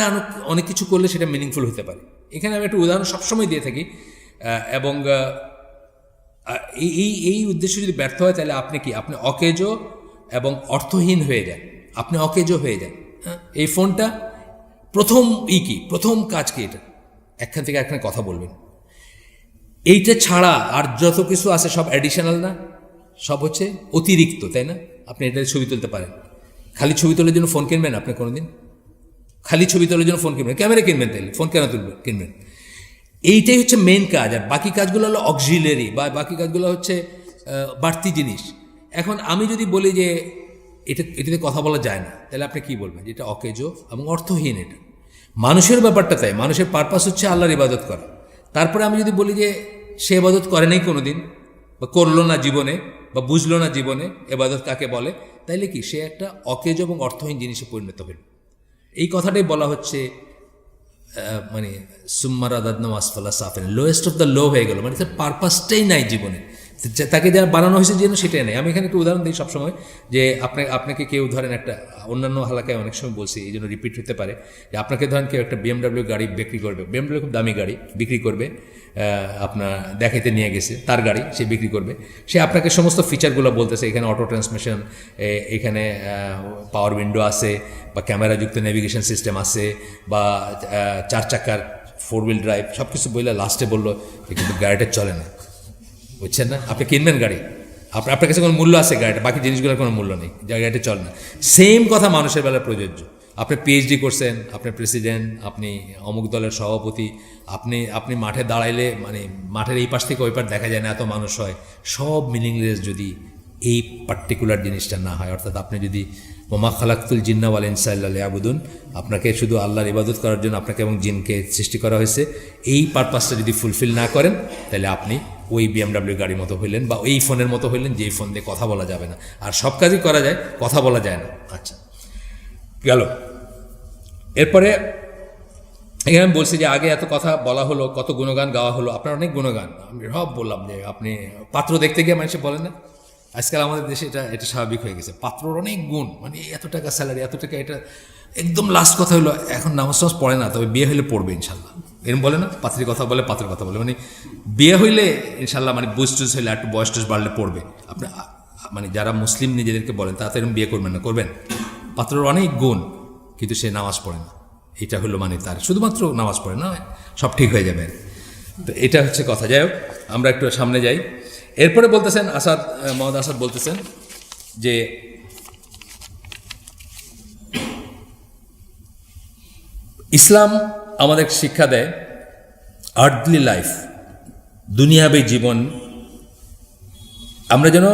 অনেক কিছু করলে সেটা মিনিংফুল হতে পারে। এখানে আমি একটা উদাহরণ সবসময় দিয়ে থাকি, এবং এই উদ্দেশ্য যদি ব্যর্থ হয় তাহলে আপনি অকেজো এবং অর্থহীন হয়ে যান, আপনি অকেজো হয়ে যান। এই ফোনটা প্রথম কাজ কি, এটা একখান থেকে একখানে কথা বলবেন, এইটা ছাড়া আর যত কিছু আছে সব অ্যাডিশনাল না, সব হচ্ছে অতিরিক্ত, তাই না? আপনি এটা ছবি তুলতে পারেন, খালি ছবি তোলার জন্য ফোন কিনবেন আপনি কোনোদিন? খালি ছবি তোলার জন্য ফোন কিনবেন, ক্যামেরা কিনবেন, তাইলে ফোন কেন কিনবেন? এইটাই হচ্ছে মেন কাজ, আর বাকি কাজগুলো হলো অক্সিলারি, বা বাকি কাজগুলো হচ্ছে বাড়তি জিনিস। এখন আমি যদি বলি যে এটাতে কথা বলা যায় না, তাহলে আপনি কি বলবেন? যেটা অকেজো এবং অর্থহীন। এটা মানুষের ব্যাপারটা তাই, মানুষের পারপাস হচ্ছে আল্লাহর ইবাদত করা। তারপরে আমি যদি বলি যে সে ইবাদত করে নাই কোনো দিন, বা করলো না জীবনে, বা বুঝলো না জীবনে ইবাদত কাকে বলে, তাইলে কি সে একটা অকেজো এবং অর্থহীন জিনিসে পরিণত হল। এই কথাটাই বলা হচ্ছে মানে সুম্মার আদাদনাম আসফালা সাফিন, লোয়েস্ট অফ দ্য লো হয়ে গেল, মানে তার পারপাসটাই নাই জীবনে, তাকে যা বানানো হয়েছে যেন সেটাই নেই। আমি এখানে একটা উদাহরণ দিই সবসময়, যে আপনাকে কেউ ধরেন একটা, অন্যান্য হালাকায় অনেক সময় বলছি, এই জন্য রিপিট হতে পারে, যে আপনাকে ধরেন কেউ একটা BMW গাড়ি বিক্রি করবে, BMW খুব দামি গাড়ি বিক্রি করবে, আপনার দেখাইতে নিয়ে গেছে তার গাড়ি, সে বিক্রি করবে, সে আপনাকে সমস্ত ফিচারগুলো বলতেছে, এখানে অটো ট্রান্সমিশন, এখানে পাওয়ার উইন্ডো আছে, বা ক্যামেরাযুক্ত নেভিগেশন সিস্টেম আছে, বা 4 চাকার 4 হুইল ড্রাইভ, সব কিছু বললে লাস্টে বললো কিন্তু গাড়িটা চলে না, বুঝছেন না? আপনি কিনবেন গাড়ি, আপনার কাছে কোনো মূল্য আছে গাড়িটা, বাকি জিনিসগুলোর কোনো মূল্য নেই, গাড়িটা চলে না। সেম কথা মানুষের বেলায় প্রযোজ্য। আপনি PhD করছেন, আপনি প্রেসিডেন্ট, আপনি অমুক দলের সভাপতি, আপনি মাঠে দাঁড়াইলে মানে মাঠের এই পাশ থেকে ওই পাশ দেখা যায় না, এত মানুষ হয়, সব মিনিংলেস যদি এই পার্টিকুলার জিনিসটা না হয়। অর্থাৎ আপনি যদি ওমা খালাকতুল জিন্না ওয়াল ইনসা ইল্লা লিয়াবুদুন, আপনাকে শুধু আল্লাহর ইবাদত করার জন্য আপনাকে এবং জিনকে সৃষ্টি করা হয়েছে, এই পারপাসটা যদি ফুলফিল না করেন, তাহলে আপনি ওই BMW গাড়ির মতো হইলেন, বা ওই ফোনের মতো হইলেন, যেই ফোন দিয়ে কথা বলা যাবে না। আর সব কাজই করা যায়, কথা বলা যায় না। আচ্ছা, গেল। এরপরে এখানে আমি বলছি যে আগে এত কথা বলা হলো, কত গুণগান গাওয়া হলো, আপনার অনেক গুণগান, আমি সব বললাম যে আপনি পাত্র দেখতে গিয়ে মানুষে বলেন না, আজকাল আমাদের দেশে এটা স্বাভাবিক হয়ে গেছে, পাত্রর অনেক গুণ, মানে এত টাকা স্যালারি, এত টাকা, এটা একদম লাস্ট কথা হলো এখন নামাজ পড়ে না, তবে বিয়ে হইলে পড়বে ইনশাল্লাহ, এরকম বলে না, পাত্রীর কথা বলে, পাত্রের কথা বলে, মানে বিয়ে হইলে ইনশাল্লাহ, মানে বুঝ টুজ হইলে, একটু বয়স টুস বাড়লে পড়বে। আপনি মানে যারা মুসলিম নিজেদেরকে বলেন তারা তো এরকম বিয়ে করবেন না, করবেন? পাত্রর অনেক গুণ, কিন্তু সে নামাজ পড়ে না, এটা হলো মানে তার শুধুমাত্র নামাজ পড়ে না, সব ঠিক হয়ে যাবে। তো এটা হচ্ছে কথা। যাই হোক, আমরা একটু সামনে যাই। এরপরে বলতেছেন মোহাম্মদ আসাদ বলতেছেন যে ইসলাম আমাদের শিক্ষা দেয় আর্থলি লাইফ, দুনিয়াবী জীবন আমরা যেন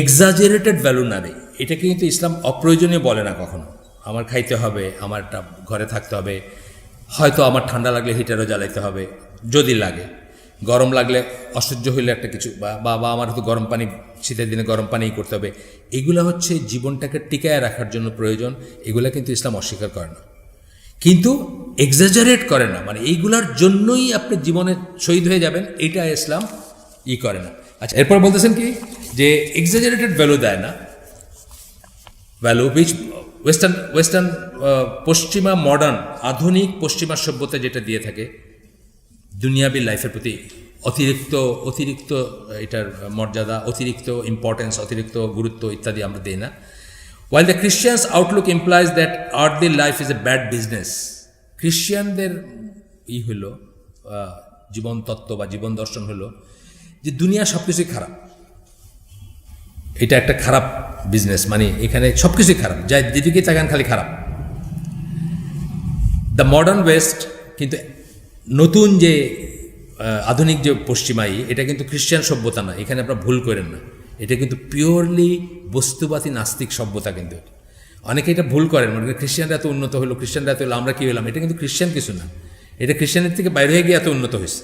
এক্সাজারেটেড ভ্যালু না দিই। এটাকে কিন্তু ইসলাম অপ্রয়োজনীয় বলে না কখনো। আমার খাইতে হবে, আমার ঘরে থাকতে হবে, হয়তো আমার ঠান্ডা লাগলে হিটারও জ্বালাইতে হবে যদি লাগে, গরম লাগলে অসহ্য হইলে একটা কিছু, বা আমার হয়তো গরম পানি, শীতের দিনে গরম পানিই করতে হবে। এগুলো হচ্ছে জীবনটাকে টিকায় রাখার জন্য প্রয়োজন, এগুলো কিন্তু ইসলাম অস্বীকার করে না, কিন্তু এক্সাজারেট করে না, মানে এইগুলোর জন্যই আপনি জীবনে শহীদ হয়ে যাবেন, এটা ইসলাম করে না। আচ্ছা, এরপর বলতেছেন কি যে এক্সাজারেটেড ভ্যালু দেয় না, ভ্যালু উইচ ওয়েস্টার্ন পশ্চিমা মডার্ন আধুনিক পশ্চিমা সভ্যতা যেটা দিয়ে থাকে দুনিয়াবী লাইফের প্রতি অতিরিক্ত এটার মর্যাদা, অতিরিক্ত ইম্পর্টেন্স, অতিরিক্ত গুরুত্ব ইত্যাদি আমরা দিই না। While the Christian's outlook implies that earthly life is a bad business, খ্রিশ্চিয়ানদের হলো জীবন তত্ত্ব বা জীবন দর্শন হলো যে দুনিয়া সব কিছুই খারাপ, এটা একটা খারাপ বিজনেস, মানে এখানে সব কিছুই খারাপ, যা যেদিকে তাকান খালি খারাপ। দ্য মডার্ন ওয়েস্ট, কিন্তু নতুন যে আধুনিক যে পশ্চিমাই, এটা কিন্তু খ্রিশ্চান সভ্যতা না, এখানে আপনারা ভুল করেন না, এটা কিন্তু পিওরলি বস্তুবাদী নাস্তিক সভ্যতা। কিন্তু অনেকে এটা ভুল করেন, মনে করেন খ্রিস্টানরা এত উন্নত হলো, খ্রিস্টানরা এত হলো, আমরা কী হলাম। এটা কিন্তু খ্রিস্টান কিছু না, এটা খ্রিস্টানের থেকে বাইরে হয়ে গিয়ে এত উন্নত হয়েছে,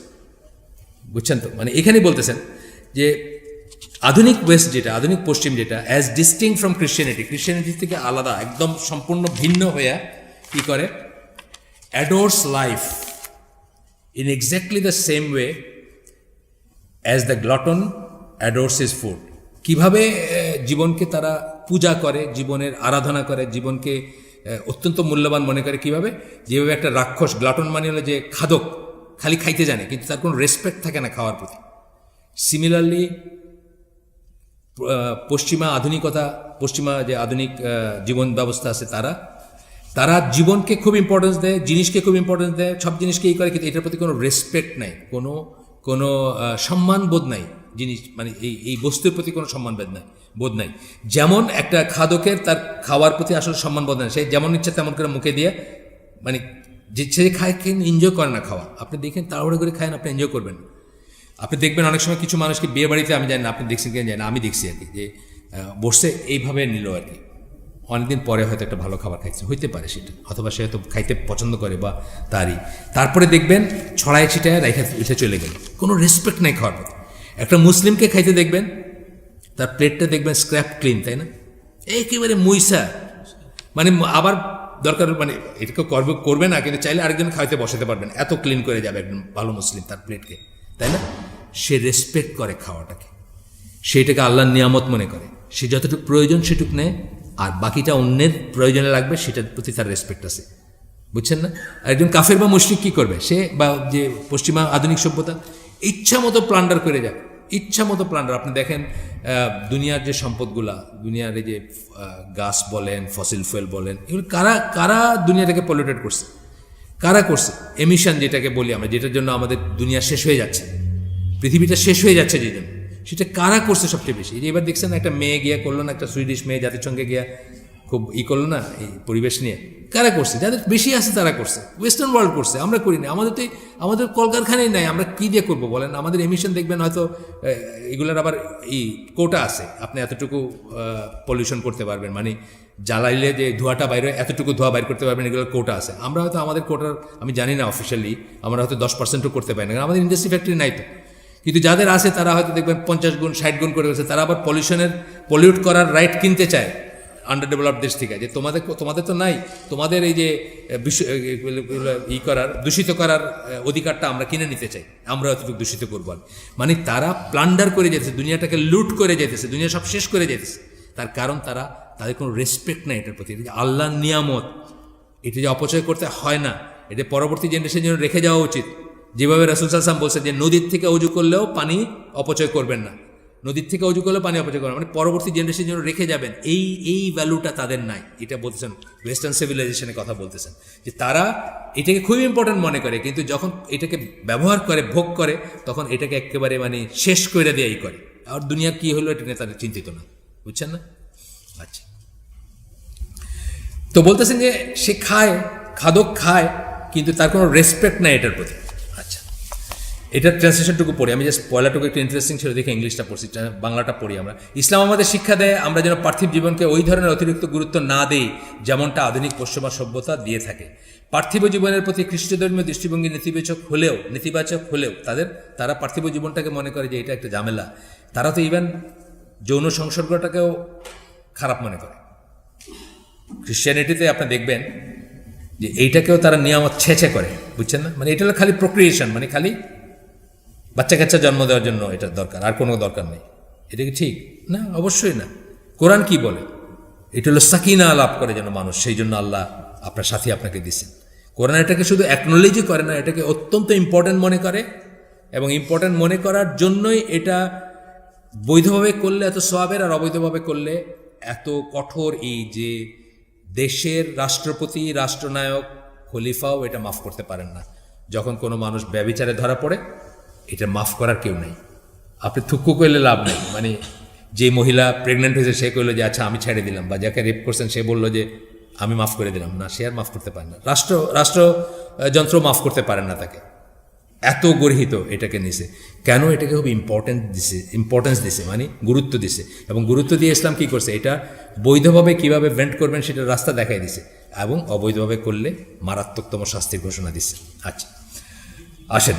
বুঝছেন তো। মানে এখানেই বলতেছেন যে আধুনিক ওয়েস্ট যেটা, আধুনিক পশ্চিম যেটা, অ্যাজ ডিস্টিং ফ্রম ক্রিশ্চিয়ানিটি থেকে আলাদা, একদম সম্পূর্ণ ভিন্ন হয়ে কী করে, adores life in exactly the same way as the glutton adores his food. কীভাবে জীবনকে তারা পূজা করে, জীবনের আরাধনা করে, জীবনকে অত্যন্ত মূল্যবান মনে করে। কীভাবে? যেভাবে একটা রাক্ষস, গ্লটন মানে হলো যে খাদক, খালি খাইতে জানে কিন্তু তার কোনো রেসপেক্ট থাকে না খাওয়ার প্রতি। সিমিলারলি পশ্চিমা আধুনিকতা, পশ্চিমা যে আধুনিক জীবন ব্যবস্থা আছে, তারা জীবনকে খুব ইম্পর্টেন্স দেয়, জিনিসকে খুব ইম্পর্টেন্স দেয়, সব জিনিসকে এই করে, কিন্তু এটার প্রতি কোনো রেসপেক্ট নাই, কোনো সম্মানবোধ নাই। জিনিস মানে এই বস্তুর প্রতি কোনো বোধ নাই। যেমন একটা খাদকের তার খাওয়ার প্রতি আসলে সম্মানবোধ নাই, সে যেমন ইচ্ছা তেমন করে মুখে দিয়ে, মানে যে সে খায় কিন্তু এনজয় করে না খাওয়া। আপনি দেখেন তাড়াহুড়ো করে খায় না, আপনি এনজয় করবেন। আপনি দেখবেন অনেক সময় কিছু মানুষকে বিয়ে বাড়িতে, আমি জানি না আপনি দেখছেন কিনা জানি না, আমি দেখছি আর কি, যে বসে এইভাবে নিল আর কি, অনেকদিন পরে হয়তো একটা ভালো খাবার খাইছে, হইতে পারে সেটা, অথবা সে হয়তো খাইতে পছন্দ করে বা তারপরে দেখবেন ছড়ায় ছিটায় রেখে উঠে চলে গেল, কোনো রেসপেক্ট নেই খাওয়ার প্রতি। একটা মুসলিমকে খাইতে দেখবেন, তার প্লেটটা দেখবেন স্ক্র্যাপ ক্লিন, তাই না, একেবারে মুইসা, মানে আবার দরকার মানে এটাকে করবে না, কিন্তু চাইলে আরেকজন খাইতে বসাতে পারবেন, এত ক্লিন করে যাবে একজন ভালো মুসলিম তার প্লেটকে, তাই না। সে রেসপেক্ট করে খাওয়াটাকে, সেইটাকে আল্লাহর নিয়ামত মনে করে, সে যতটুকু প্রয়োজন সেটুকু নেয়, আর বাকিটা অন্যের প্রয়োজনে লাগবে সেটার প্রতি তার রেসপেক্ট আছে, বুঝছেন না। আর একজন কাফের বা মুশরিক কী করবে, সে বা যে পশ্চিমা আধুনিক সভ্যতা ইচ্ছা মতো প্লান্ডার করে যায়, ইচ্ছা মতো প্লান্ডার। আপনি দেখেন দুনিয়ার যে সম্পদগুলা, দুনিয়ার এই যে গাছ বলেন, ফসিল ফুয়েল বলেন, এগুলো কারা দুনিয়াটাকে পলিউটেড করছে, কারা করছে? এমিশন যেটাকে বলি আমরা, যেটার জন্য আমাদের দুনিয়া শেষ হয়ে যাচ্ছে, পৃথিবীটা শেষ হয়ে যাচ্ছে যে জন্য, সেটা কারা করছে সবচেয়ে বেশি? এই যে এবার দেখছেন একটা মেয়ে গিয়া করলো না, একটা সুইডিশ মেয়ে জাতিসংঘে গিয়া খুব করলো না এই পরিবেশ নিয়ে, কারা করছে? যাদের বেশি আছে তারা করছে, ওয়েস্টার্ন ওয়ার্ল্ড করছে, আমরা করি না। আমাদের কলকারখানাই নাই, আমরা কী দিয়ে করবো বলেন? আমাদের এমিশন দেখবেন হয়তো এগুলোর আবার কোটা আছে, আপনি এতটুকু পলিউশন করতে পারবেন, মানে জ্বালাইলে যে ধোঁয়াটা বাইরে এতটুকু ধোঁয়া বাইর করতে পারবেন, এগুলোর কোটা আছে। আমরা হয়তো আমাদের কোটার আমি জানি না অফিসিয়ালি, আমরা হয়তো 10%ও করতে পারি না, কারণ আমাদের ইন্ডাস্ট্রি ফ্যাক্টরি নাই তো। কিন্তু যাদের আছে তারা হয়তো দেখবেন 50 গুণ 60 গুণ করে গেছে, তারা আবার পলিউট করার রাইট কিনতে চায় আন্ডার ডেভেলপড দেশ থেকে, যে তোমাদের তো নাই, তোমাদের এই যে দূষিত করার অধিকারটা আমরা কিনে নিতে চাই, আমরা অতটুকু দূষিত করবো। মানে তারা প্লান্ডার করে যেতেছে, দুনিয়াটাকে লুট করে যেতেছে, দুনিয়া সব শেষ করে যেতেছে। তার কারণ তাদের কোনো রেসপেক্ট নাই এটার প্রতি। আল্লাহর নিয়ামত, এটা যে অপচয় করতে হয় না, এটা পরবর্তী জেনারেশনের জন্য রেখে যাওয়া উচিত। যেভাবে রাসূল সাল্লাল্লাহু আলাইহি ওয়াসাল্লাম বলছেন যে নদীর থেকে অজু করলেও পানি অপচয় করবেন না, নদীর থেকে অজু করলেও পানি অপচয় করবেন, মানে পরবর্তী জেনারেশনের জন্য রেখে যাবেন। এই ভ্যালুটা তাদের নাই। এটা বলতেছেন ওয়েস্টার্ন সিভিলাইজেশনের কথা বলতেছেন, যে তারা এটাকে খুবই ইম্পর্টেন্ট মনে করে, কিন্তু যখন এটাকে ব্যবহার করে, ভোগ করে, তখন এটাকে একেবারে মানে শেষ করে দেয়াই করে। আর দুনিয়া কি হলো এটা নিয়ে তাদের চিন্তিত না, বুঝছেন না। আচ্ছা, তো বলতেছেন যে সে খাদক খায়, কিন্তু তার কোনো রেসপেক্ট নাই এটার প্রতি। আচ্ছা, এটার ট্রান্সলেশনটুকু পড়ি আমি, জাস্ট পয়লাটুকু একটু ইন্টারেস্টিং ছিল দেখে ইংলিশটা পড়ছি, বাংলাটা পড়ি আমরা। ইসলাম আমাদের শিক্ষা দেয় আমরা যেন পার্থিব জীবনকে ওই ধরনের অতিরিক্ত গুরুত্ব না দেই যেমনটা আধুনিক পশ্চিমা সভ্যতা দিয়ে থাকে। পার্থিব জীবনের প্রতি খ্রিস্টধর্মীয় দৃষ্টিভঙ্গি নেতিবাচক হলেও তারা পার্থিব জীবনটাকে মনে করে যে এটা একটা ঝামেলা। তারা তো ইভেন যৌন সংসর্গটাকেও খারাপ মনে করে। ক্রিশ্চিয়ানিটিতে আপনি দেখবেন যে এইটাকেও তারা নিয়ামত ছেঁচে করে, বুঝছেন না। মানে এটা হলো খালি প্রক্রিয়েশন, মানে খালি বাচ্চা কাচ্চা জন্ম দেওয়ার জন্য এটা দরকার, আর কোনো দরকার নেই। এটা কি ঠিক না? অবশ্যই না। কোরআন কি বলে? এটা হলো সাকিনা লাভ করে যেন মানুষ, সেই জন্য আল্লাহ আপনার সাথী আপনাকে দিচ্ছেন। কোরআন এটাকে শুধু অ্যাকনোলেজই করে না, এটাকে অত্যন্ত ইম্পর্টেন্ট মনে করে, এবং ইম্পর্টেন্ট মনে করার জন্যই এটা বৈধভাবে করলে এত সওয়াবের, আর অবৈধভাবে করলে এত কঠোর। এই যে দেশের রাষ্ট্রপতি, রাষ্ট্রনায়ক, খলিফাও এটা মাফ করতে পারেন না। যখন কোনো মানুষ ব্যভিচারে ধরা পড়ে, এটা মাফ করার কেউ নেই। আপনি থুক্কু করলে লাভ নেই। মানে যে মহিলা প্রেগনেন্ট হয়েছে সে কইলো যে আচ্ছা আমি ছেড়ে দিলাম, বা যাকে রেপ করছেন সে বললো যে আমি মাফ করে দিলাম, না, সে আর মাফ করতে পারে না। রাষ্ট্রযন্ত্র মাফ করতে পারেন না তাকে। এত গর্হিত এটাকে নিছে। কেন? এটাকে খুব ইম্পর্টেন্স দিছে, মানে গুরুত্ব দিছে। এবং গুরুত্ব দিয়ে ইসলাম কী করছে, এটা বৈধভাবে কীভাবে ভেন্ট করবেন সেটা রাস্তা দেখাই দিছে, এবং অবৈধভাবে করলে মারাত্মকতম শাস্তির ঘোষণা দিছে। আচ্ছা, আসেন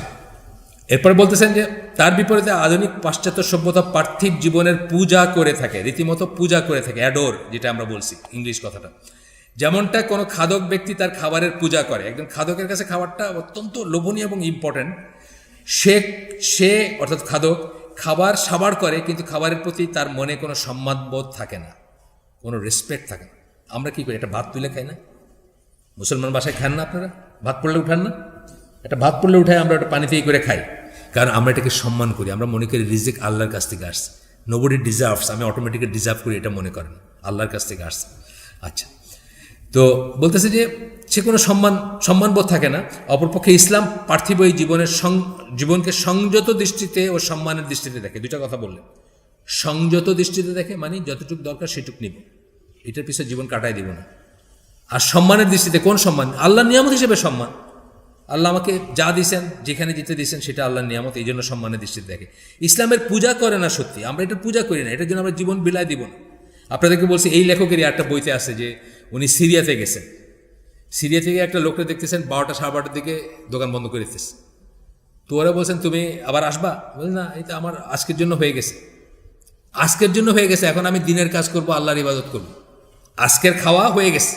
এরপরে বলতেছেন যে তার বিপরীতে আধুনিক পাশ্চাত্য সভ্যতা পার্থিব জীবনের পূজা করে থাকে, রীতিমতো পূজা করে থাকে, অ্যাডোর, যেটা আমরা বলছি ইংলিশ কথাটা। যেমনটা কোনো খাদক ব্যক্তি তার খাবারের পূজা করে, একজন খাদকের কাছে খাবারটা অত্যন্ত লোভনীয় এবং ইম্পর্ট্যান্ট। সে অর্থাৎ খাদক খাবার সাবার করে, কিন্তু খাবারের প্রতি তার মনে কোনো সম্মানবোধ থাকে না, কোনো রেসপেক্ট থাকে না। আমরা কি করি, একটা ভাত তুলে খাই না? মুসলমান বাসায় খান না আপনারা? ভাত পড়লে উঠান না? একটা ভাত পড়লে উঠায় আমরা ওটা পানিতেই করে খাই, কারণ আমরা এটাকে সম্মান করি। আমরা মনে করি রিজিক আল্লাহর কাছ থেকে আসছে, নোবডি ডিজার্ভস, আমি অটোমেটিক্যালি ডিজার্ভ করি এটা মনে করেন, আল্লাহর কাছ থেকে আসছে। আচ্ছা, তো বলতেছে যে সে কোনো সম্মানবোধ থাকে না। অপরপক্ষে ইসলাম পার্থিব এই জীবনকে সংযত দৃষ্টিতে ও সম্মানের দৃষ্টিতে দেখে। দুইটা কথা বললেন, সংযত দৃষ্টিতে দেখে মানে যতটুকু দরকার সেটুকু নিব, এটার পিছনে জীবন কাটাই দিব না। আর সম্মানের দৃষ্টিতে কোন সম্মান? আল্লাহর নিয়ামত হিসেবে সম্মান। আল্লাহ আমাকে যা দিয়েছেন, যেখানে যেতে দিয়েছেন সেটা আল্লাহর নিয়ামত, এই জন্য সম্মানের দৃষ্টিতে দেখে। ইসলামের পূজা করে না, সত্যি আমরা এটা পূজা করি না, এটার জন্য আমরা জীবন বিলায় দিব না। আপনাদেরকে বলছি, এই লেখকেরই একটা বইতে আছে যে উনি সিরিয়াতে গেছেন, সিরিয়া থেকে একটা লোকটা দেখতেছেন 12টা সাড়ে 12টার দিকে দোকান বন্ধ করে দিতেছে। তো ওরা বলছেন তুমি আবার আসবা? বলছেন না, এই তো আমার আজকের জন্য হয়ে গেছে, আজকের জন্য হয়ে গেছে, এখন আমি দিনের কাজ করব, আল্লাহর ইবাদত করব, আজকের খাওয়া হয়ে গেছে।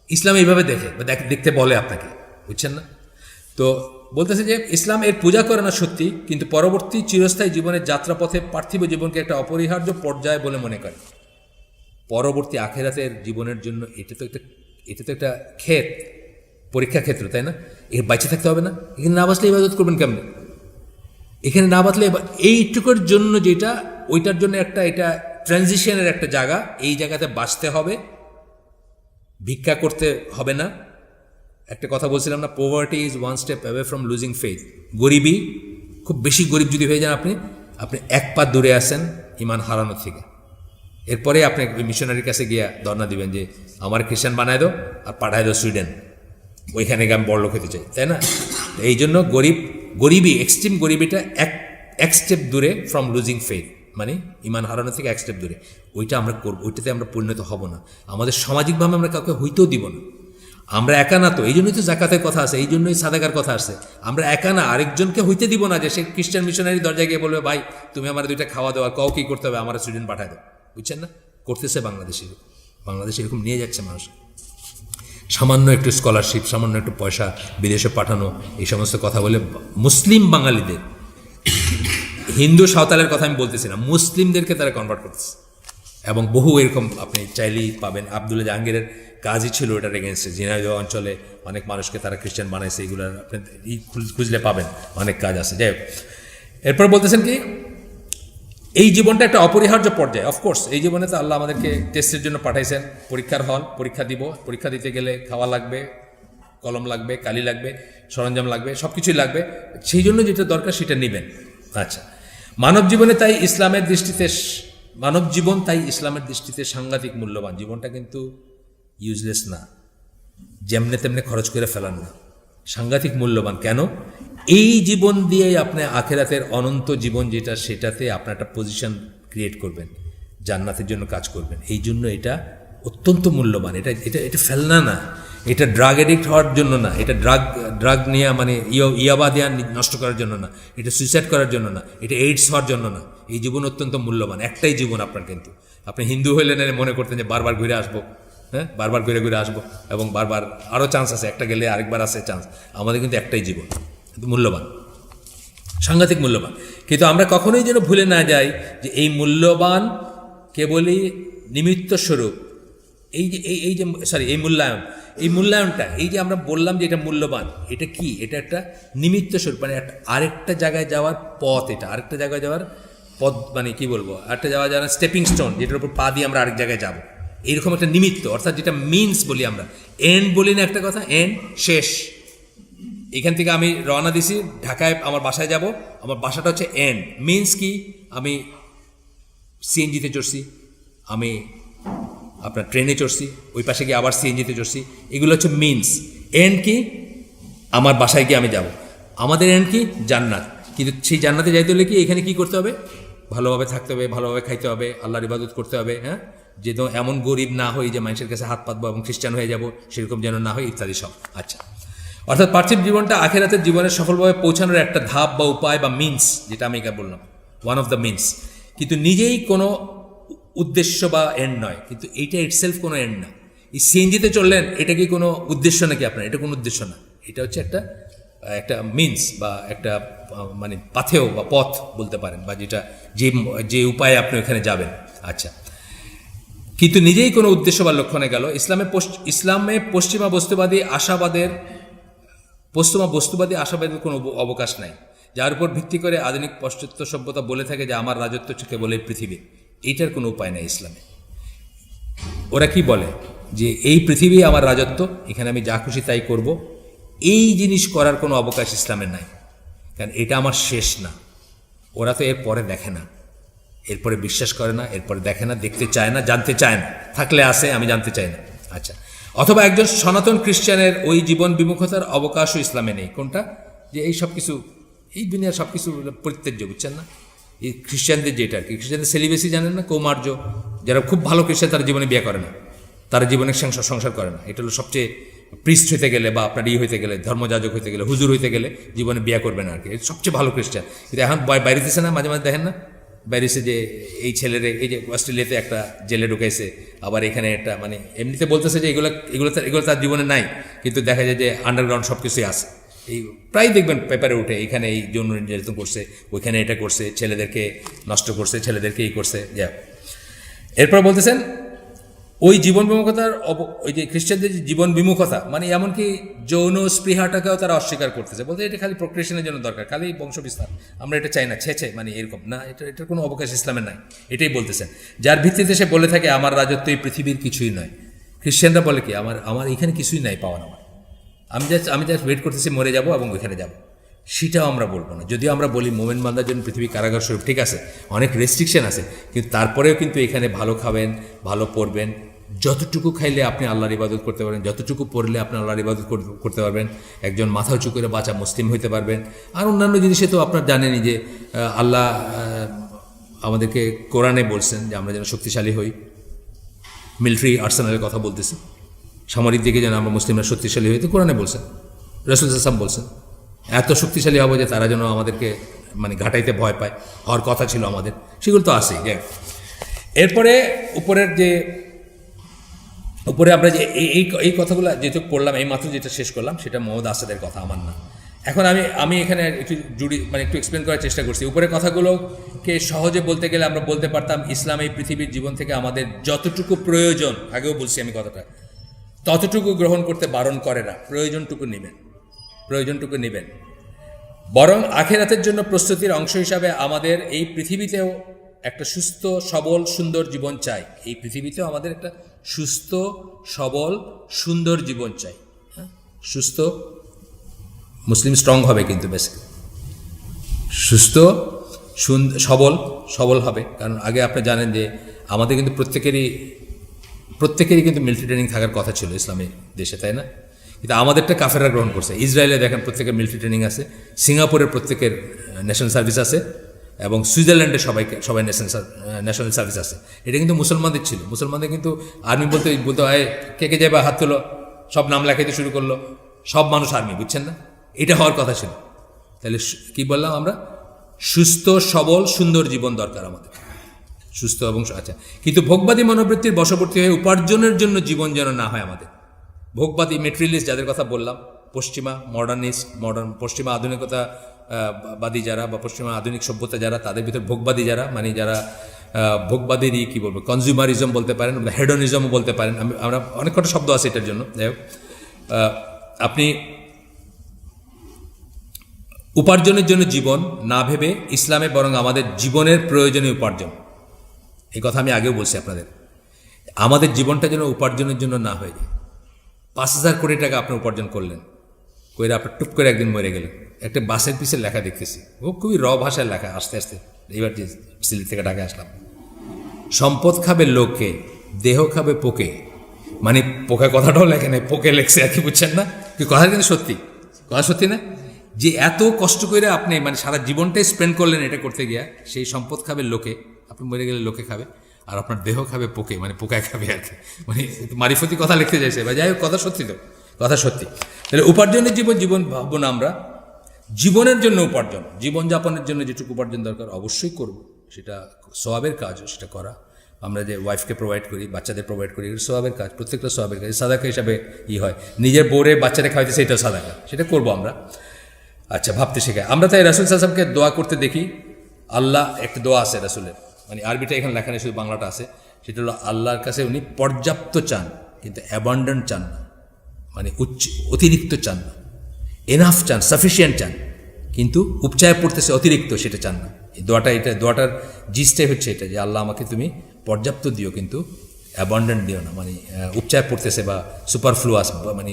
ইসলাম এইভাবে দেখে বা দেখতে বলে আপনাকে, বুঝছেন না? তো বলতেছে যে ইসলাম এর পূজা করে না সত্যি, কিন্তু পরবর্তী চিরস্থায়ী জীবনের যাত্রাপথে পার্থিব জীবনকে একটা অপরিহার্য পর্যায় বলে মনে করে। পরবর্তী আখেরাতের জীবনের জন্য এটা তো একটা ক্ষেত, পরীক্ষা ক্ষেত্র, তাই না? এর বাইচে থাকতে হবে না? এখানে না বাঁচলে ইবাদত করবেন কেমনে? এখানে না বাঁচলে এইটুকুর জন্য যেটা, ওইটার জন্য একটা এটা ট্রানজিশনের একটা জায়গা, এই জায়গাতে বাঁচতে হবে, ভিক্ষা করতে হবে না। একটা কথা বলছিলাম না, poverty is one step away from losing faith. গরিবই, খুব বেশি গরিব যদি হয়ে যান আপনি এক পা দূরে আসেন ইমান হারানোর থেকে। এরপরে আপনি মিশনারির কাছে গিয়া ধর্ণা দিবেন যে আমার খ্রিস্টান বানায় দাও আর পাঠায় দাও সুইডেন, ওইখানে গিয়ে আমি বড়লোক হতে চাই, তাই না? এই জন্য গরিবই, এক্সট্রিম গরিবিটা এক স্টেপ দূরে ফ্রম লুজিং ফেথ, মানে ইমান হারানো থেকে এক স্টেপ দূরে। ওইটা আমরা করবো, ওইটাতে আমরা পরিণত হব না। আমাদের সামাজিকভাবে আমরা কাউকে হইতেও দিব না। আমরা একা না, তো এই জন্যই তো জাকাতের কথা আছে, এই জন্যই সাদাকার কথা আছে। আমরা একা না, আরেকজনকে হইতে দিব না যে সে খ্রিস্টান মিশনারি দরজায় গিয়ে বলবে ভাই তুমি আমার দুইটা খাওয়া দাওয়া, কাউ কী করতে হবে, আমার সুইডেন পাঠায় দাও, বুঝছেন না? করতেছে বাংলাদেশ এরকম নিয়ে যাচ্ছে মানুষ। সামান্য একটু স্কলারশিপ, সামান্য একটু পয়সা বিদেশে পাঠানো, এই সমস্ত কথা বলে মুসলিম বাঙালিদের, হিন্দু সাঁওতালের কথা আমি বলতেছি না, মুসলিমদেরকে তারা কনভার্ট করতেছে। এবং বহু এরকম আপনি চাইলেই পাবেন। আবদুল্লাহ জাহাঙ্গীরের কাজই ছিল এটার এগেনস্টে। ঝিনাইদহ অঞ্চলে অনেক মানুষকে তারা খ্রিস্টান বানাইছে, এগুলোর আপনি খুঁজলে পাবেন, অনেক কাজ আছে। যাই হোক, এরপর বলতেছেন কি, এই জীবনটা একটা অপরিহার্য পর্যায়ে। অফকোর্স এই জীবনে তো আল্লাহ আমাদেরকে টেস্টের জন্য পাঠাইছেন, পরীক্ষার হল, পরীক্ষা দিব। পরীক্ষা দিতে গেলে খাওয়া লাগবে, কলম লাগবে, কালি লাগবে, সরঞ্জাম লাগবে, সব কিছুই লাগবে। সেই জন্য যেটা দরকার সেটা নেবেন। আচ্ছা, মানব জীবন তাই ইসলামের দৃষ্টিতে সাংঘাতিক মূল্যবান। জীবনটা কিন্তু ইউজলেস না, যেমনে তেমনে খরচ করে ফেলান না, সাংঘাতিক মূল্যবান। কেন? এই জীবন দিয়েই আপনি আখেরাতের অনন্ত জীবন যেটা, সেটাতে আপনার একটা পজিশন ক্রিয়েট করবেন, জান্নাতের জন্য কাজ করবেন। এই জন্য এটা অত্যন্ত মূল্যবান। এটা ফেলনা না, এটা ড্রাগ এডিক্ট হওয়ার জন্য না, এটা ড্রাগ নিয়ে মানে ইয়াবা দেওয়া নষ্ট করার জন্য না, এটা সুইসাইড করার জন্য না, এটা এইডস হওয়ার জন্য না। এই জীবন অত্যন্ত মূল্যবান, একটাই জীবন আপনার। কিন্তু আপনি হিন্দু হইলেন মনে করতেন যে বারবার ঘুরে আসবো, হ্যাঁ, বারবার ঘুরে আসবো এবং বারবার আরও চান্স আছে, একটা গেলে আরেকবার আছে চান্স। আমাদের কিন্তু একটাই জীবন, কিন্তু মূল্যবান, সাংঘাতিক মূল্যবান। কিন্তু আমরা কখনোই যেন ভুলে না যাই যে এই মূল্যবান কেবলই নিমিত্ত স্বরূপ। এই মূল্যায়নটা, এই যে আমরা বললাম যে এটা মূল্যবান, এটা কি? এটা একটা নিমিত্ত স্বরূপ, মানে আরেকটা জায়গায় যাওয়ার পথ। এটা আরেকটা জায়গায় যাওয়ার পথ, মানে কি বলবো, আরেকটা যাওয়ার স্টেপিং স্টোন, যেটার উপর পা দিয়ে আমরা আরেক জায়গায় যাবো। এইরকম একটা নিমিত্ত, অর্থাৎ যেটা মিনস বলি আমরা, এন্ড বলি না একটা কথা, এন্ড শেষ। এখান থেকে আমি রওনা দিছি, ঢাকায় আমার বাসায় যাব, আমার বাসাটা হচ্ছে এন্ড। মিনস কি? আমি সিএনজিতে চড়ছি, আমি আপনার ট্রেনে চড়ছি, ওই পাশে গিয়ে আবার সিএনজিতে চড়ছি, এগুলো হচ্ছে মিনস। এন্ড কি? আমার বাসায় গিয়ে আমি যাব। আমাদের এন্ড কি? জান্নাত। কিন্তু সেই জান্নাতে যাইতে হলে কি এখানে কি করতে হবে? ভালোভাবে থাকতে হবে, ভালোভাবে খাইতে হবে, আল্লাহর ইবাদত করতে হবে, হ্যাঁ, যে তো এমন গরিব না হই যে মানুষের কাছে হাত পাতবো এবং খ্রিস্টান হয়ে যাব, সেরকম যেন না হয়, ইত্যাদি সব। আচ্ছা, অর্থাৎ পার্থিব জীবনটা আখিরাতের জীবনের সফলভাবে পৌঁছানোর একটা ধাপ বা উপায় বা মিনস, যেটা আমি এখানে বললাম, ওয়ান অফ দ্য মিনস, কিন্তু নিজেই কোনো উদ্দেশ্য বা এন্ড নয়। কিন্তু এইটা ইটসেলফ কোনো এন্ড না। এই সিএনজিতে চললেন, এটা কি কোনো উদ্দেশ্য নাকি আপনার? এটা কোনো উদ্দেশ্য না, এটা হচ্ছে একটা মিনস বা একটা মানে পাথেয় বা পথ বলতে পারেন, বা যেটা যে উপায়ে আপনি ওখানে যাবেন। আচ্ছা, কিন্তু নিজেই কোনো উদ্দেশ্য বা লক্ষ্যণে গেল। ইসলামে পশ্চিমা বস্তুবাদী আশাবাদের কোনো অবকাশ নাই, যার উপর ভিত্তি করে আধুনিক পাশ্চাত্য সভ্যতা বলে থাকে যে আমার রাজত্ব হচ্ছে কেবল এই পৃথিবী। এইটার কোনো উপায় নেই ইসলামে। ওরা কি বলে যে এই পৃথিবী আমার রাজত্ব, এখানে আমি যা খুশি তাই করব। এই জিনিস করার কোনো অবকাশ ইসলামের নাই, কারণ এটা আমার শেষ না। ওরা তো এরপরে দেখে না, এরপরে বিশ্বাস করে না, এরপরে দেখে না, দেখতে চায় না, জানতে চায় না, থাকলে আসে, আমি জানতে চাই না। আচ্ছা, অথবা একজন সনাতন খ্রিস্টানের ওই জীবন বিমুখতার অবকাশও ইসলামে নেই। কোনটা? যে এই সব কিছু, এই দুনিয়ার সব কিছু পরিত্যাজ্য, বুঝছেন না? এই খ্রিস্টানদের যেটা আর কি, খ্রিস্টানদের সেলিবেসি জানেন না, কৌমার্য। যারা খুব ভালো খ্রিস্টান তারা জীবনে বিয়ে করে না, তারা জীবনে সংসার করে না। এটা হলো সবচেয়ে, প্রিস্ট হইতে গেলে বা আপনার হইতে গেলে, ধর্মযাজক হইতে গেলে, হুজুর হইতে গেলে জীবনে বিয়ে করবে না আর কি, সবচেয়ে ভালো খ্রিস্টান। কিন্তু এখন বাইরেতেছে না, মাঝে মাঝে দেখেন না বাইরেছে যে এই ছেলেরে, এই যে অস্ট্রেলিয়াতে একটা জেলে ঢুকাইছে, আবার এখানে একটা, মানে এমনিতে বলতেছে যে এগুলো তার জীবনে নাই, কিন্তু দেখা যায় যে আন্ডারগ্রাউন্ড সব কিছুই আছে। এই প্রায় দেখবেন পেপারে উঠে, এখানে এই যৌন নির্যাতন করছে, ওইখানে এটা করছে, ছেলেদেরকে নষ্ট করছে, ছেলেদেরকে এই করছে। যা এরপর বলতেছেন ওই জীবন বিমুখতার, ওই যে খ্রিস্টানদের যে জীবন বিমুখতা, মানে এমনকি যৌন স্পৃহাটাকেও তারা অস্বীকার করতেছে, বলতে এটা খালি প্রক্রিয়েশনের জন্য দরকার, খালি বংশ বিস্তার, আমরা এটা চাই না, ছেছে, মানে এরকম না, এটার কোনো অবকাশ ইসলামের নাই। এটাই বলতেছেন, যার ভিত্তিতে সে বলে থাকে আমার রাজত্ব এই পৃথিবীর কিছুই নয়। খ্রিস্টানরা বলে কি, আমার এখানে কিছুই নাই পাওয়ার, আমি জাস্ট ওয়েট করতেছি, মরে যাব এবং ওইখানে যাব। সেটাও আমরা বলবো না, যদিও আমরা বলি মোমেন বান্দার জন্য পৃথিবী কারাগার স্বরূপ, ঠিক আছে, অনেক রেস্ট্রিকশন আছে, কিন্তু তারপরেও কিন্তু এখানে ভালো খাবেন, ভালো পড়বেন, যতটুকু খাইলে আপনি আল্লাহর ইবাদত করতে পারবেন, যতটুকু পড়লে আপনি আল্লাহর ইবাদত করতে পারবেন, একজন মাথা উঁচু করে বাঁচা মুসলিম হইতে পারবেন। আর অন্যান্য জিনিসে তো আপনার জানেনই যে আল্লাহ আমাদেরকে কোরআনে বলছেন যে আমরা যেন শক্তিশালী হই, মিলিটারি আর্সেনালের কথা বলতেছি, সামরিক দিকে যেন আমরা মুসলিমরা শক্তিশালী হই, তো কোরআনে বলছেন, রাসূল সাল্লাল্লাহু আলাইহি ওয়াসাল্লাম বলছেন এত শক্তিশালী হবো যে তারা যেন আমাদেরকে মানে ঘাটাইতে ভয় পায়, হওয়ার কথা ছিল আমাদের, সেগুলো তো আসেই। এরপরে উপরে আমরা যে এই কথাগুলো যেহেতু পড়লাম, এই মাত্র যেটা শেষ করলাম সেটা মোহাম্মদ আসাদের কথা, আমার না। এখন আমি এখানে একটু একটু এক্সপ্লেন করার চেষ্টা করছি। উপরের কথাগুলোকে সহজে বলতে গেলে আমরা বলতে পারতাম ইসলাম এই পৃথিবীর জীবন থেকে আমাদের যতটুকু প্রয়োজন, আগেও বলছি আমি কথাটা, ততটুকু গ্রহণ করতে বারণ করে না, প্রয়োজনটুকু নেবেন। বরং আখিরাতের জন্য প্রস্তুতির অংশ হিসাবে আমাদের এই পৃথিবীতেও একটা সুস্থ সবল সুন্দর জীবন চাই। এই পৃথিবীতেও আমাদের একটা সুস্থ সবল সুন্দর জীবন চাই। সুস্থ মুসলিম স্ট্রং হবে, কিন্তু বেশি সুস্থ সবল হবে, কারণ আগে আপনি জানেন যে আমাদের কিন্তু প্রত্যেকেরই কিন্তু মিলিটারি ট্রেনিং থাকার কথা ছিল ইসলামী দেশে, তাই না? কিন্তু আমাদেরটা কাফেররা গ্রহণ করছে। ইসরায়েলে দেখেন প্রত্যেকের মিলিটারি ট্রেনিং আছে, সিঙ্গাপুরের প্রত্যেকের ন্যাশনাল সার্ভিস আছে, এবং সুইজারল্যান্ডে সবাই ন্যাশনাল সার্ভিস আছে। এটা কিন্তু মুসলমানদের ছিল। মুসলমানদের কিন্তু আর্মি বলতে হয় কে যাবে হাত তুলো, সব নাম লেখাইতে শুরু করলো, সব মানুষ আর্মি, বুঝছেন না? এটা হওয়ার কথা ছিল। তাহলে কি বললাম আমরা, সুস্থ সবল সুন্দর জীবন দরকার আমাদের, সুস্থ এবং আচ্ছা। কিন্তু ভোগবাদী মনোবৃত্তির বশবর্তী হয়ে উপার্জনের জন্য জীবন যেন না হয় আমাদের। ভোগবাদী মেটেরিয়ালিস্ট যাদের কথা বললাম, পশ্চিমা আধুনিকতা বাদী যারা বা পশ্চিমা আধুনিক সভ্যতা যারা, তাদের ভিতর ভোগবাদী যারা, মানে যারা ভোগবাদীরই কী বলবো, কনজিউমারিজম বলতে পারেন, হেডনিজমও বলতে পারেন, আমরা অনেক কটা শব্দ আছে এটার জন্য। যাই হোক, আপনি উপার্জনের জন্য জীবন না ভেবে ইসলামে বরং আমাদের জীবনের প্রয়োজনীয় উপার্জন, এই কথা আমি আগেও বলছি আপনাদের, আমাদের জীবনটা যেন উপার্জনের জন্য না হয়ে যায়। 5,000 কোটি টাকা আপনি উপার্জন করলেন, কইরা আপনার টুপ করে একদিন মরে গেলেন। একটা বাসের পিছের লেখা দেখতেছি, ও খুবই ভাষায় লেখা, আস্তে আস্তে এইবার যে সিলেট থেকে ঢাকায় আসলাম, সম্পদ খাবে লোকে, দেহ খাবে পোকে। মানে পোকা কথাটাও লেখে নাই, পোকে লেখছে আর কি, বুঝছেন না? কি কথা কিন্তু সত্যি, কথা সত্যি না? যে এত কষ্ট করে আপনি মানে সারা জীবনটাই স্পেন্ড করলেন এটা করতে গিয়া, সেই সম্পদ খাবে লোকে, আপনি মরে গেলে লোকে খাবে, আর আপনার দেহ খাবে পোকে, মানে পোকায় খাবে আর কি। মানে মারিফতি কথা লিখতে চাইছে বা যাই হোক, কথা সত্যি তো, কথা সত্যি। তাহলে উপার্জনের জীবন ভাববো না আমরা, জীবনের জন্য উপার্জন, জীবনযাপনের জন্য যেটুকু উপার্জন দরকার অবশ্যই করব, সেটা সওয়াবের কাজ, সেটা করা। আমরা যে ওয়াইফকে প্রোভাইড করি, বাচ্চাদের প্রোভাইড করি, এটা সওয়াবের কাজ, প্রত্যেকটা সওয়াবের কাজ, সাদাকা হিসাবে হয়। নিজের বোরে বাচ্চারা খাওয়াইতে সেটাও সাদাকা, সেটা করবো আমরা। আচ্ছা, ভাবতে শেখায় আমরা। তাই রাসূল সাল্লাল্লাহু আলাইহি ওয়াসাল্লামকে দোয়া করতে দেখি। আল্লাহ, একটা দোয়া আছে রাসূলের, মানে আরবিটা এখানে লেখা নেই, শুধু বাংলাটা আছে। সেটা হলো আল্লাহর কাছে উনি পর্যাপ্ত চান, কিন্তু অ্যাবান্ডেন্ট চান না, মানে অতিরিক্ত চান না। এনাফ চান, সাফিসিয়েন্ট চান, কিন্তু উপচায় পড়তেছে অতিরিক্ত, সেটা চান না। এই দোয়াটা, এটা দোয়াটার জিস্টাই হচ্ছে এটা, যে আল্লাহ আমাকে তুমি পর্যাপ্ত দিও, কিন্তু অ্যাবান্ডেন্ট দিও না, মানে উপচায় পড়তেছে বা সুপারফ্লুয়াস মানে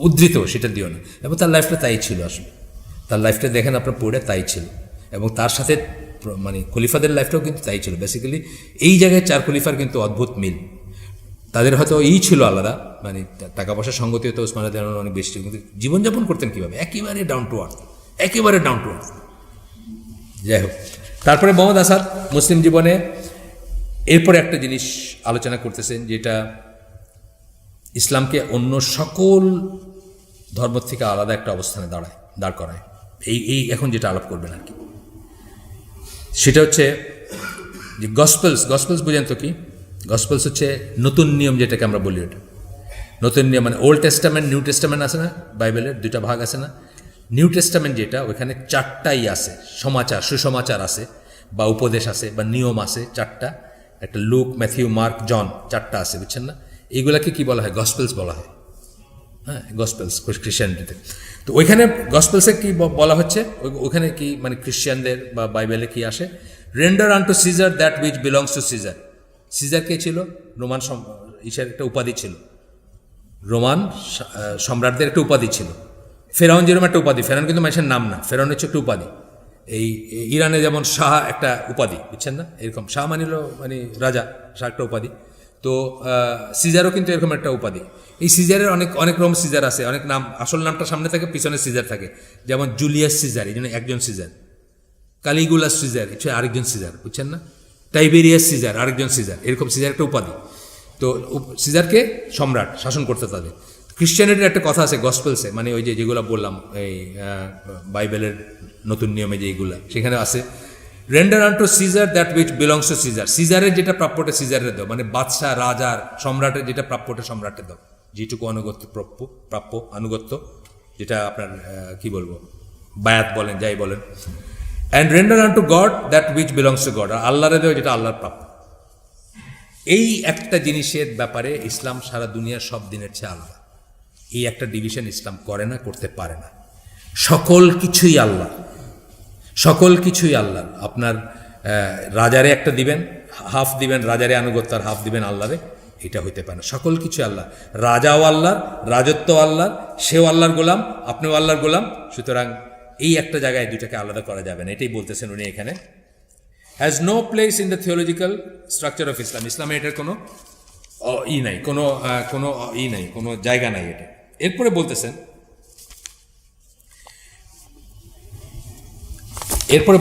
উদ্ধৃত সেটা দিও না। এবং তার লাইফটা তাই ছিল আসলে, তার লাইফটা দেখেন আপনার পড়ে তাই ছিল। এবং তার সাথে মানে খলিফাদের লাইফটাও কিন্তু তাই ছিল। বেসিক্যালি এই জায়গায় 4 খলিফার কিন্তু অদ্ভুত মিল। তাদের হয়তো ছিল আলাদা, মানে টাকা পয়সার সঙ্গতি হতো ওসমান রাদিয়াল্লাহু আনহু অনেক বেশি, কিন্তু জীবনযাপন করতেন কীভাবে, একেবারে ডাউন টু আর্থ, একেবারে ডাউন টু আর্থ। যাই হোক, তারপরে মোহাম্মদ আসাদ মুসলিম জীবনে এরপরে একটা জিনিস আলোচনা করতেছেন, যেটা ইসলামকে অন্য সকল ধর্ম থেকে আলাদা একটা অবস্থানে দাঁড় করায়। এই এখন যেটা আলাপ করবেন আর কি, সেটা হচ্ছে যে গসপেলস বুঝেন তো কি? গসপেলস হচ্ছে নতুন নিয়ম, যেটাকে আমরা বলি। ওটা নতুন নিয়ম মানে ওল্ড টেস্টামেন্ট, নিউ টেস্টামেন্ট আছে না, বাইবেলের 2টা ভাগ আছে না। নিউ টেস্টামেন্ট যেটা, ওইখানে 4টাই আছে, সমাচার, সুসমাচার আছে, বা উপদেশ আছে, বা নিয়ম আছে 4টা। একটা লুক, ম্যাথিউ, মার্ক, জন, 4টা আছে, বুঝছেন না? এইগুলাকে কি বলা হয়? গসপেলস বলা হয়। হ্যাঁ, গসপেলস খ্রিস্টানিটিতে। তো ওইখানে গসপেলসে কি বলা হচ্ছে, ওইখানে কি মানে খ্রিস্টানদের বা বাইবেলে কি আসে? Render unto Caesar that which belongs to Caesar. Caesar কে ছিল? রোমান ইসের একটা উপাধি ছিল, রোমান সম্রাটদের একটা উপাধি ছিল। ফেরাউন যেরকম একটা উপাধি, ফেরাউন কিন্তু মানুষের নাম না, ফেরাউন হচ্ছে একটা উপাধি। এই ইরানে যেমন শাহ একটা উপাধি, বুঝছেন না? এরকম শাহ মানিল মানে রাজা, শাহ একটা উপাধি। তো সিজারও কিন্তু এরকম একটা উপাধি। এই সিজারের অনেক রকম সিজার আছে, অনেক নাম, আসল নামটা সামনে থাকে, পিছনে সিজার থাকে। যেমন জুলিয়াস সিজার, এই জন্য একজন সিজার। কালিগুলাস সিজার, এটা আরেকজন সিজার, বুঝছেন না? টাইবেরিয়াস সিজার, আরেকজন সিজার, এরকম সিজার একটা উপাধি। তো সিজারকে সম্রাট, শাসন করতে তাদের। খ্রিস্টানিটির একটা কথা আছে গসপেলসে, মানে ওই যেগুলো বললাম এই বাইবেলের নতুন নিয়মে যেগুলো, সেখানে আছে render unto Caesar that which belongs to Caesar. সিজারের যেটা প্রাপ্যটা সিজারের দাও, মানে বাদশাহ, রাজার, সম্রাটের যেটা প্রাপ্যটা সম্রাটের দাও, যেটুকু আনুগত্য প্রাপ্য আনুগত্য, যেটা আপনার কি বলবো, বায়াত বলেন, যাই বলেন। And render unto God that which belongs to God. আর আল্লাহরে দেও যেটা আল্লাহর প্রাপ্য। এই একটা জিনিসের ব্যাপারে ইসলাম সারা দুনিয়ার সব দিনের চেয়ে আলাদা। এই একটা ডিভিশন ইসলাম করে না, করতে পারে না। সকল কিছুই আল্লাহ, সকল কিছুই আল্লাহ। আপনার রাজারে একটা দিবেন, হাফ দিবেন রাজারে আনুগত্য, আর হাফ দিবেন আল্লাহরে, এটা হইতে পারে না। সকল কিছু আল্লাহ, রাজাও আল্লাহ, রাজত্ব আল্লাহ, সেও আল্লাহর গোলাম, আপনিও আল্লাহর গোলাম। সুতরাং এই একটা জায়গায় দুটাকে আলাদা করা যাবে না, এটাই বলতেছেন উনি এখানে। Has no place in the theological structure of Islam. ইসলামে এটার কোনো নাই, কোনো জায়গা নাই এটা। এরপরে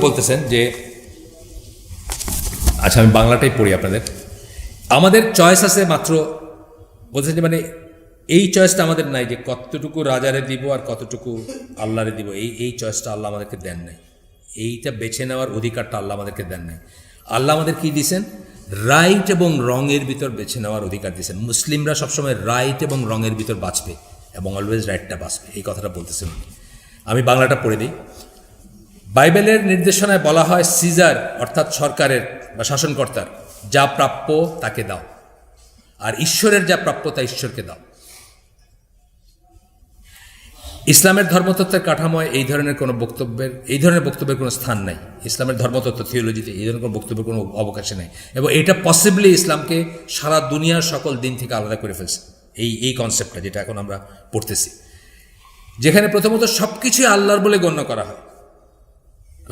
বলতেছেন যে, আচ্ছা আমি বাংলাটাই পড়ি আপনাদের। আমাদের চয়েস আছে মাত্র, বলতেছেন যে মানে এই চয়েসটা আমাদের নাই, যে কতটুকু রাজারে দিব আর কতটুকু আল্লাহরে দিব, এই চয়েসটা আল্লাহ আমাদেরকে দেন নাই। এইটা বেছে নেওয়ার অধিকারটা আল্লাহ আমাদেরকে দেন নাই। আল্লাহ আমাদের কি দিয়েছেন? রাইট এবং রঙের ভিতর বেছে নেওয়ার অধিকার দিয়েছেন। মুসলিমরা সবসময় রাইট এবং রঙের ভিতর বাঁচবে, এবং অলওয়েজ রাইটটা বাঁচবে, এই কথাটা বলতেছেন। আমি বাংলাটা পড়ে দিই। বাইবেলের নির্দেশনায় বলা হয়, সিজার অর্থাৎ সরকারের বা শাসনকর্তার যা প্রাপ্য তাকে দাও, আর ঈশ্বরের যা প্রাপ্য তা ঈশ্বরকে দাও। ইসলামের ধর্মতত্ত্বের কাঠামোয় এই ধরনের বক্তব্যের কোনো স্থান নাই। ইসলামের ধর্মতত্ত্ব থিওলজিতে এই ধরনের কোনো বক্তব্যের কোনো অবকাশে নেই, এবং এটা পসিবলি ইসলামকে সারা দুনিয়ার সকল দিন থেকে আলাদা করে ফেলছে। এই কনসেপ্টটা যেটা এখন আমরা পড়তেছি, যেখানে প্রথমত সব কিছুই আল্লাহর বলে গণ্য করা হয়।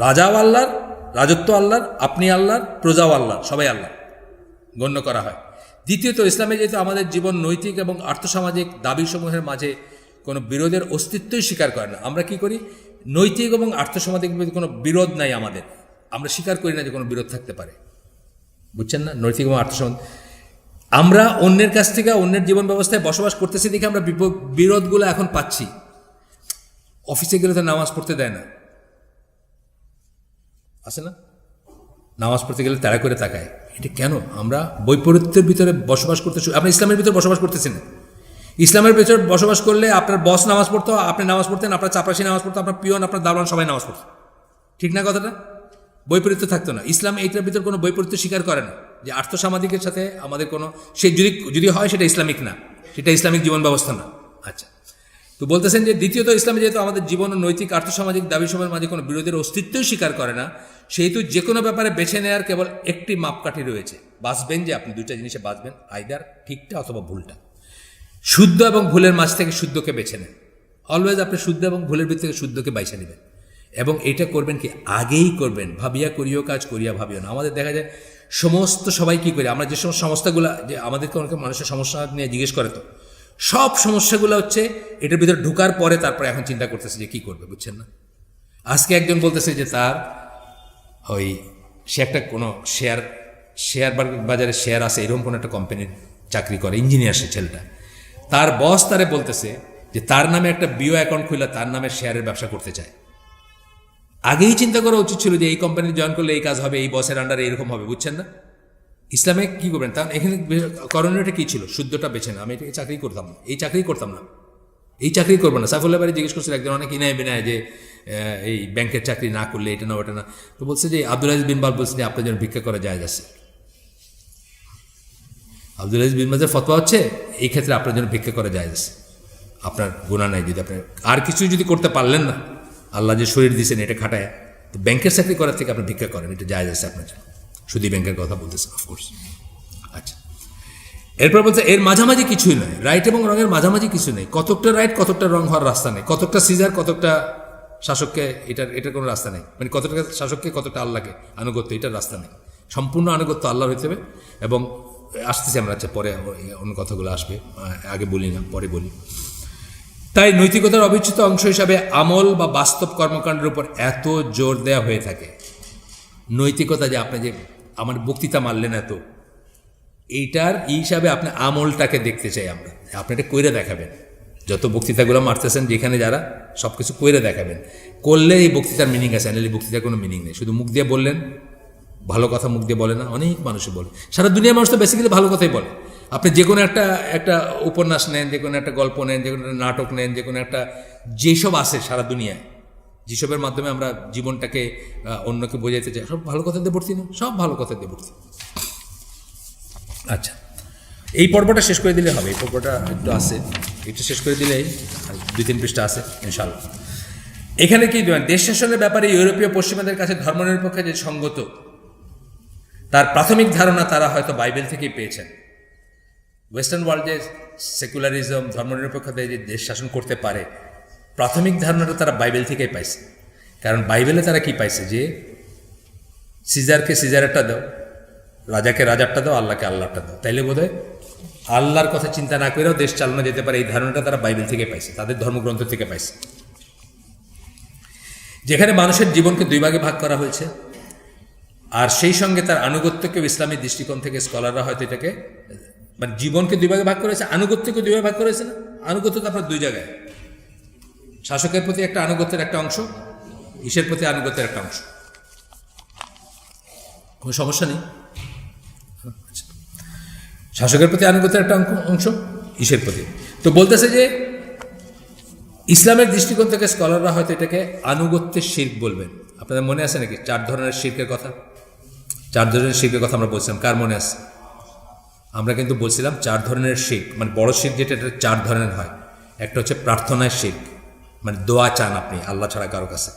রাজাও আল্লাহর, রাজত্ব আল্লাহর, আপনি আল্লাহর, প্রজাও আল্লাহর, সবাই আল্লাহ গণ্য করা হয়। দ্বিতীয়ত, ইসলামে যেহেতু আমাদের জীবন নৈতিক এবং আর্থসামাজিক দাবিসমূহের মাঝে কোনো বিরোধের অস্তিত্বই স্বীকার করে না, আমরা কি করি? নৈতিক এবং আর্থসামাজিক কোনো বিরোধ নাই আমাদের, আমরা স্বীকার করি না যে কোনো বিরোধ থাকতে পারে, বুঝছেন না? নৈতিক এবং আর্থসামাজিক, আমরা অন্যের কাছ থেকে অন্যের জীবন ব্যবস্থায় বসবাস করতেছি দেখে আমরা বিরোধগুলো এখন পাচ্ছি। অফিসে গেলে তো নামাজ পড়তে দেয় না, আছে না? নামাজ পড়তে গেলে তাড়া করে তাকায়, এটা কেন? আমরা বৈপরীত্যের ভিতরে বসবাস করতে, আপনি ইসলামের ভিতরে বসবাস করতেছেন না। ইসলামের ভিতরে বসবাস করলে আপনার বস নামাজ পড়তো, আপনি নামাজ পড়তেন, আপনার চাপরাশি নামাজ পড়তো, আপনার পিয়ন, আপনার দারোয়ান সবাই নামাজ পড়তো, ঠিক না কথাটা? বৈপরীত্য থাকতো না। ইসলাম এইটার ভিতর কোনো বৈপরীত্য স্বীকার করে না যে আর্থসামাজিকের সাথে আমাদের কোনো, সে যদি হয় সেটা ইসলামিক না, সেটা ইসলামিক জীবন ব্যবস্থা না। আচ্ছা, তো বলতেছেন যে দ্বিতীয়ত ইসলামে যেহেতু আমাদের জীবন ও নৈতিক আর্থসামাজিক দাবি সময়ের মাঝে কোনো বিরোধের অস্তিত্বই স্বীকার করে না, সেহেতু যে কোনো ব্যাপারে বেছে নেওয়ার কেবল একটি মাপকাঠি রয়েছে। বাঁচবেন যে আপনি দুইটা জিনিসে বাঁচবেন, আইদার ঠিকটা অথবা ভুলটা। শুদ্ধ এবং ভুলের মাঝ থেকে শুদ্ধকে বেছে নেন। অলওয়েজ আপনি শুদ্ধ এবং ভুলের ভিতর থেকে শুদ্ধকে বাইছে নেবেন, এবং এটা করবেন কি আগেই করবেন, ভাবিয়া করিও কাজ করিয়া ভাবিও না। আমাদের দেখা যায় সমস্ত সবাই কি করে, আমরা যে সমস্ত সমস্যাগুলো, যে আমাদেরকে অনেক মানুষের সমস্যা নিয়ে জিজ্ঞেস করে, তো সব সমস্যাগুলো হচ্ছে এটার ভিতরে ঢুকার পরে তারপরে এখন চিন্তা করতেছে যে কি করবে, বুঝছেন না? আজকে একজন বলতেছে যে তার ওই সে একটা কোনো শেয়ার বাজারে শেয়ার আছে, এরকম কোনো একটা কোম্পানির চাকরি করে, ইঞ্জিনিয়ার সে ছেলেটা। তার বস তারে বলতেছে যে তার নামে একটা বিও অ্যাকাউন্ট খুলে তার নামে শেয়ারের ব্যবসা করতে চায়। আগেই চিন্তা করা উচিত ছিল যে এই কোম্পানি জয়েন করলে এই কাজ হবে, এই বসের আন্ডারে এরকম হবে, বুঝছেন না? ইসলামে কি করবেন? তার এখানে করণীয়টা কী ছিল? শুদ্ধটা বেছে না। আমি এটাকে চাকরি করতাম না, এই চাকরি করতাম না, এই চাকরি করবো না। সাইফুল্লাহ বাড়ি জিজ্ঞেস করছিল একজন, অনেক ইনায় বিনায় যে এই ব্যাংকের চাকরি না করলে এটা না ওটা না, তো বলছে যে আব্দুল আজিজ বিন বাজ বলছে যে আপনার জন্য ভিক্ষা করা যায় আছে। আব্দুল আজিজ বিন বাজের ফতোয়া হচ্ছে এই ক্ষেত্রে আপনার জন্য ভিক্ষা করা যায় আছে, আপনার গুনাহ নাই। যদি আপনি আর কিছু যদি করতে পারলেন না, আল্লাহ যে শরীর দিয়েছেন এটা খাটায়, তো ব্যাংকের চাকরি করার থেকে আপনি ভিক্ষা করেন, এটা যায় আছে আপনার জন্য। শুধু ব্যাংকের কথা বলতেছেন, অফকোর্স। আচ্ছা, এরপর বলছে এর মাঝামাঝি কিছুই নয়, রাইট এবং রঙের মাঝামাঝি কিছু নেই। কতকটা রাইট কতকটা রং হওয়ার রাস্তা নেই, কতকটা সিজার কতকটা শাসককে, এটার কোনো রাস্তা নেই। মানে কতটা শাসককে কতটা আল্লাহকে আনুগত্য, এটার রাস্তা নেই। সম্পূর্ণ আনুগত্য আল্লাহর হইতে হবে। এবং আসতেছি আমরা, আচ্ছা পরে অন্য কথাগুলো আসবে, আগে বলি না, পরে বলি। তাই নৈতিকতার অবিচ্ছেদ্য অংশ হিসাবে আমল বা বাস্তব কর্মকাণ্ডের উপর এত জোর দেওয়া হয়ে থাকে। নৈতিকতা যে আপনি যে আমার বক্তৃতা মারলেন এত, এইটার হিসাবে আপনি আমলটাকে দেখতে চাই আমরা। আপনি এটা কইরে দেখাবেন, যত বক্তৃতাগুলো মারতেছেন যেখানে যারা, সব কিছু কইরে দেখাবেন। করলে এই বক্তৃতার মিনিং আছে, নাহলে বক্তৃতার কোনো মিনিং নেই। শুধু মুখ দিয়ে বললেন, ভালো কথা মুখ দিয়ে বলে না, অনেক মানুষই বলে। সারা দুনিয়ার মানুষ তো বেসিক্যালি ভালো কথাই বলে। আপনি যে কোনো একটা উপন্যাস নেন, যে কোনো একটা গল্প নেন, যে কোনো একটা নাটক নেন, যে কোনো একটা, যেসব আছে সারা দুনিয়ায়, যেসবের মাধ্যমে আমরা জীবনটাকে অন্যকে বোঝাইতে চাই, সব ভালো কথা দিয়ে ভর্তি না, সব ভালো কথা দিয়ে ভর্তি। আচ্ছা, এই পর্বটা শেষ করে দিলে হবে। এই পর্বটা একটু আছে, একটু শেষ করে দিলেই 2-3 পৃষ্ঠা আছে ইনশাআল্লাহ। এখানে কি দেশ শাসনের ব্যাপারে ইউরোপীয় পশ্চিমাদের কাছে ধর্মনিরপেক্ষ যে সঙ্গত, তার প্রাথমিক ধারণা তারা হয়তো বাইবেল থেকেই পেয়েছেন। ওয়েস্টার্ন ওয়ার্ল্ডে সেকুলারিজম, ধর্মনিরপেক্ষতা যে দেশ শাসন করতে পারে, প্রাথমিক ধারণাটা তারা বাইবেল থেকেই পাইছে। কারণ বাইবেলে তারা কি পাইছে, যে সিজারকে সিজারেরটা দাও, রাজাকে রাজারটা দাও, আল্লাহকে আল্লাহটা দাও, তাইলে বোধহয় আল্লাহর কথা চিন্তা না করেও দেশ চালানো যেতে পারে। এই ধারণাটা তারা বাইবেল থেকে পাইছে, তাদের ধর্মগ্রন্থ থেকে পাইছে, যেখানে মানুষের জীবনকে 2 ভাগে ভাগ করা হয়েছে। আর সেই সঙ্গে তার আনুগত্যকে ইসলামী দৃষ্টিকোণ থেকে স্কলাররা হয়তো এটাকে, মানে জীবনকে 2 ভাগে ভাগ করেছে, আনুগত্যকে 2 ভাগে ভাগ করেছে না। আনুগত্য তো আপনার 2 জায়গায়, শাসকের প্রতি একটা আনুগত্যের একটা অংশ, ঈশ্বর প্রতি আনুগত্যের একটা অংশ। কোনো সমস্যা নেই। শাসকের প্রতি আনুগত্যের একটা অংশ, ঈশ্বরের প্রতি। তো বলতেছে যে ইসলামের দৃষ্টিকোণ থেকে স্কলাররা হয়তো এটাকে আনুগত্যের শিরক বলবেন। আপনাদের মনে আছে নাকি 4 ধরনের শিরকের কথা? 4 ধরনের শিরকের কথা আমরা বলছিলাম, কার মনে আছে? আমরা কিন্তু বলছিলাম 4 ধরনের শিরক, মানে বড় শিরক যেটা, এটা 4 ধরনের হয়। একটা হচ্ছে প্রার্থনার শিরক, মানে দোয়া চান আপনি আল্লাহ ছাড়া কারো কাছে,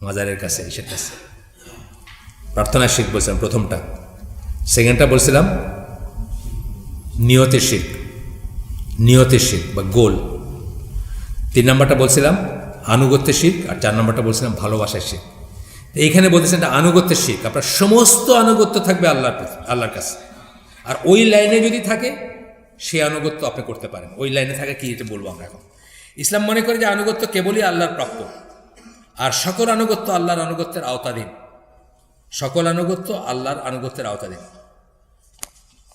মাজারের কাছে, ঈশ্বরের কাছে, প্রার্থনার শিরক বলছিলাম প্রথমটা। সেকেন্ডটা বলছিলাম নিয়তের শিরক, নিয়তের শিরক বা গোল। 3 নম্বরটা বলছিলাম আনুগত্যের শিরক, আর 4 নম্বরটা বলছিলাম ভালোবাসার শিরক। এইখানে বলতেছেন এটা আনুগত্যের শিরক, আপনার সমস্ত আনুগত্য থাকবে আল্লাহর প্রতি, আল্লাহর কাছে। আর ওই লাইনে যদি থাকে, সে আনুগত্য আপনি করতে পারেন। ওই লাইনে থাকে কি, এটা বলবো আমরা এখন। ইসলাম মনে করে যে আনুগত্য কেবলই আল্লাহর প্রাপ্য, আর সকল আনুগত্য আল্লাহর আনুগত্যের আওতাধীন। সকল আনুগত্য আল্লাহর আনুগত্যের আওতাধীন,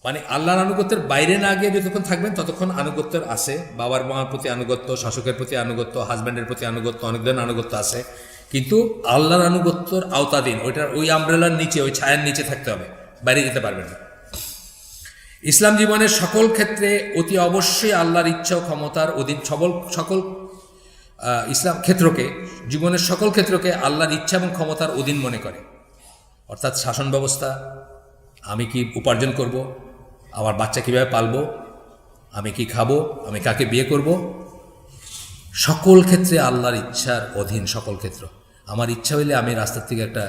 মানে আল্লাহর আনুগত্যের বাইরে না গিয়ে যতক্ষণ থাকবেন ততক্ষণ আনুগত্যের আছে। বাবার মার প্রতি আনুগত্য, শাসকের প্রতি আনুগত্য, হাজব্যান্ডের প্রতি আনুগত্য, অনেক ধরনের আনুগত্য আছে, কিন্তু আল্লাহর আনুগত্যর আওতাধীন, ওইটার ওই আমব্রেলার নিচে, ওই ছায়ার নিচে থাকতে হবে, বাইরে যেতে পারবেন না। ইসলাম জীবনের সকল ক্ষেত্রে অতি অবশ্যই আল্লাহর ইচ্ছা ও ক্ষমতার অধীন। সকল ইসলাম ক্ষেত্রকে, জীবনের সকল ক্ষেত্রকে আল্লাহর ইচ্ছা এবং ক্ষমতার অধীন মনে করে। অর্থাৎ শাসন ব্যবস্থা, আমি কি উপার্জন করব, আমার বাচ্চা কীভাবে পালবো, আমি কি খাবো, আমি কাকে বিয়ে করব, সকল ক্ষেত্রে আল্লাহর ইচ্ছার অধীন। সকল ক্ষেত্র আমার ইচ্ছা হইলে আমি রাস্তার থেকে একটা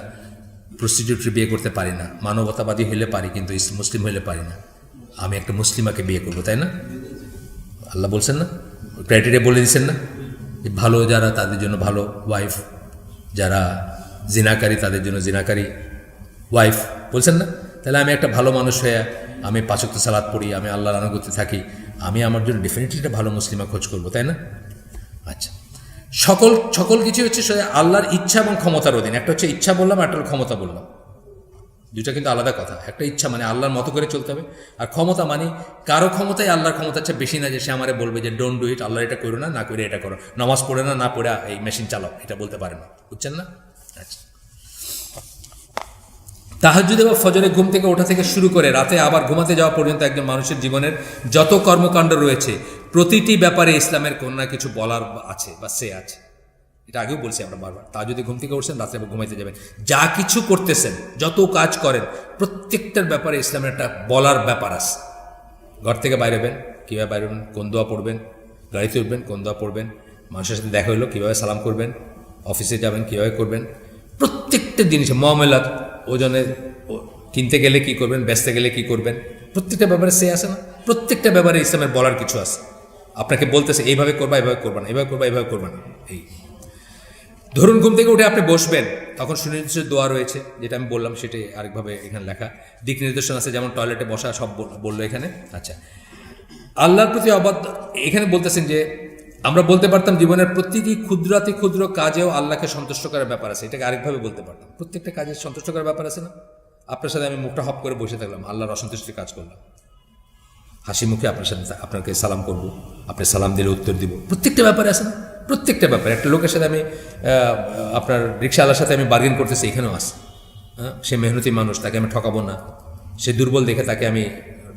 প্রস্টিটিউটকে বিয়ে করতে পারি না, মানবতাবাদী হইলে পারি, কিন্তু মুসলিম হইলে পারি না। আমি একটা মুসলিমাকে বিয়ে করবো, তাই না? আল্লাহ বলছেন না, ক্রাইটেরিয়া বলে দিচ্ছেন না, ভালো যারা তাদের জন্য ভালো ওয়াইফ, যারা জিনাকারী তাদের জন্য জিনাকারী ওয়াইফ, বলছেন না? তাহলে আমি একটা ভালো মানুষ হয়ে আমি 5 ওয়াক্ত সালাত পড়ি, আমি আল্লাহর আনুগত্যে থাকি, আমি আমার জন্য ডেফিনেটলি একটা ভালো মুসলিমা খোঁজ করবো, তাই না? আচ্ছা, সকল কিছু হচ্ছে আল্লাহর ইচ্ছা এবং ক্ষমতার অধীন। একটা হচ্ছে ইচ্ছা বললাম, একটা হলো ক্ষমতা বললাম, দুটা কিন্তু আলাদা কথা। একটা ইচ্ছা মানে আল্লাহর মতো করে চলতে হবে, আর ক্ষমতা মানে কারো ক্ষমতাই আল্লাহর ক্ষমতার চেয়ে বেশি না যে সে আমারে বলবে যে ডোন্ট ডু ইট, আল্লাহ এটা করো না, না করে এটা করো, নামাজ পড়ে না পড়ে এই মেশিন চালাও, এটা বলতে পারে না, বুঝছেন না? আচ্ছা, তাহাজ্জুদ বা ফজরে ঘুম থেকে ওঠা থেকে শুরু করে রাতে আবার ঘুমাতে যাওয়া পর্যন্ত একজন মানুষের জীবনের যত কর্মকাণ্ড রয়েছে প্রতিটি ব্যাপারে ইসলামের কোনো না কিছু বলার আছে বা সে আছে। এটা আগেও বলছি আমরা বারবার, তাহাজ্জুদে ঘুম থেকে উঠছেন, রাতে আবার ঘুমাইতে যাবেন, যা কিছু করতেছেন, যত কাজ করেন, প্রত্যেকটার ব্যাপারে ইসলামের একটা বলার ব্যাপার আছে। ঘর থেকে বাইরে হবেন, কীভাবে বাইরে হবেন, কোন দোয়া পড়বেন, গাড়িতে উঠবেন কোন দোয়া পড়বেন, মানুষের সাথে দেখা হইলো কীভাবে সালাম করবেন, অফিসে যাবেন কীভাবে করবেন, প্রত্যেকটা জিনিসে মামলাত, ওজনে কিনতে গেলে কি করবেন, বেচতে গেলে কি করবেন, প্রত্যেকটা ব্যাপারে সে আছে না? প্রত্যেকটা ব্যাপারে ইসলামের বলার কিছু আছে। আপনাকে বলতেছে এইভাবে করবা, এইভাবে করবা না, এইভাবে করবা, এইভাবে করবা না। এই ধরুন ঘুম থেকে উঠে আপনি বসবেন, তখন সুনির্দিষ্ট দোয়া রয়েছে, যেটা আমি বললাম সেটাই আরেকভাবে এখানে লেখা, দিক নির্দেশন আছে, যেমন টয়লেটে বসা, সব বললো এখানে। আচ্ছা, আল্লাহর প্রতি অবাধ্য, এখানে বলতেছেন যে আমরা বলতে পারতাম জীবনের প্রতিটি ক্ষুদ্রাতি ক্ষুদ্র কাজেও আল্লাহকে সন্তুষ্ট করার ব্যাপার আছে, এটাকে আরেকভাবে বলতে পারতাম, প্রত্যেকটা কাজে সন্তুষ্ট করার ব্যাপার আছে না? আপনার সাথে আমি মুখটা হপ করে বসে থাকলাম, আল্লাহর অসন্তুষ্টির কাজ করলাম, হাসি মুখে আপনার সাথে আপনাকে সালাম করব, আপনি সালাম দিলে উত্তর দিব, প্রত্যেকটা ব্যাপারে আছে না? প্রত্যেকটা ব্যাপারে। একটা লোকের সাথে আমি আপনার রিক্সাওয়ালার সাথে আমি বার্গেন করতেছি, এখানেও আছে। হ্যাঁ, সে মেহনতি মানুষ, তাকে আমি ঠকাবো না, সে দুর্বল দেখে তাকে আমি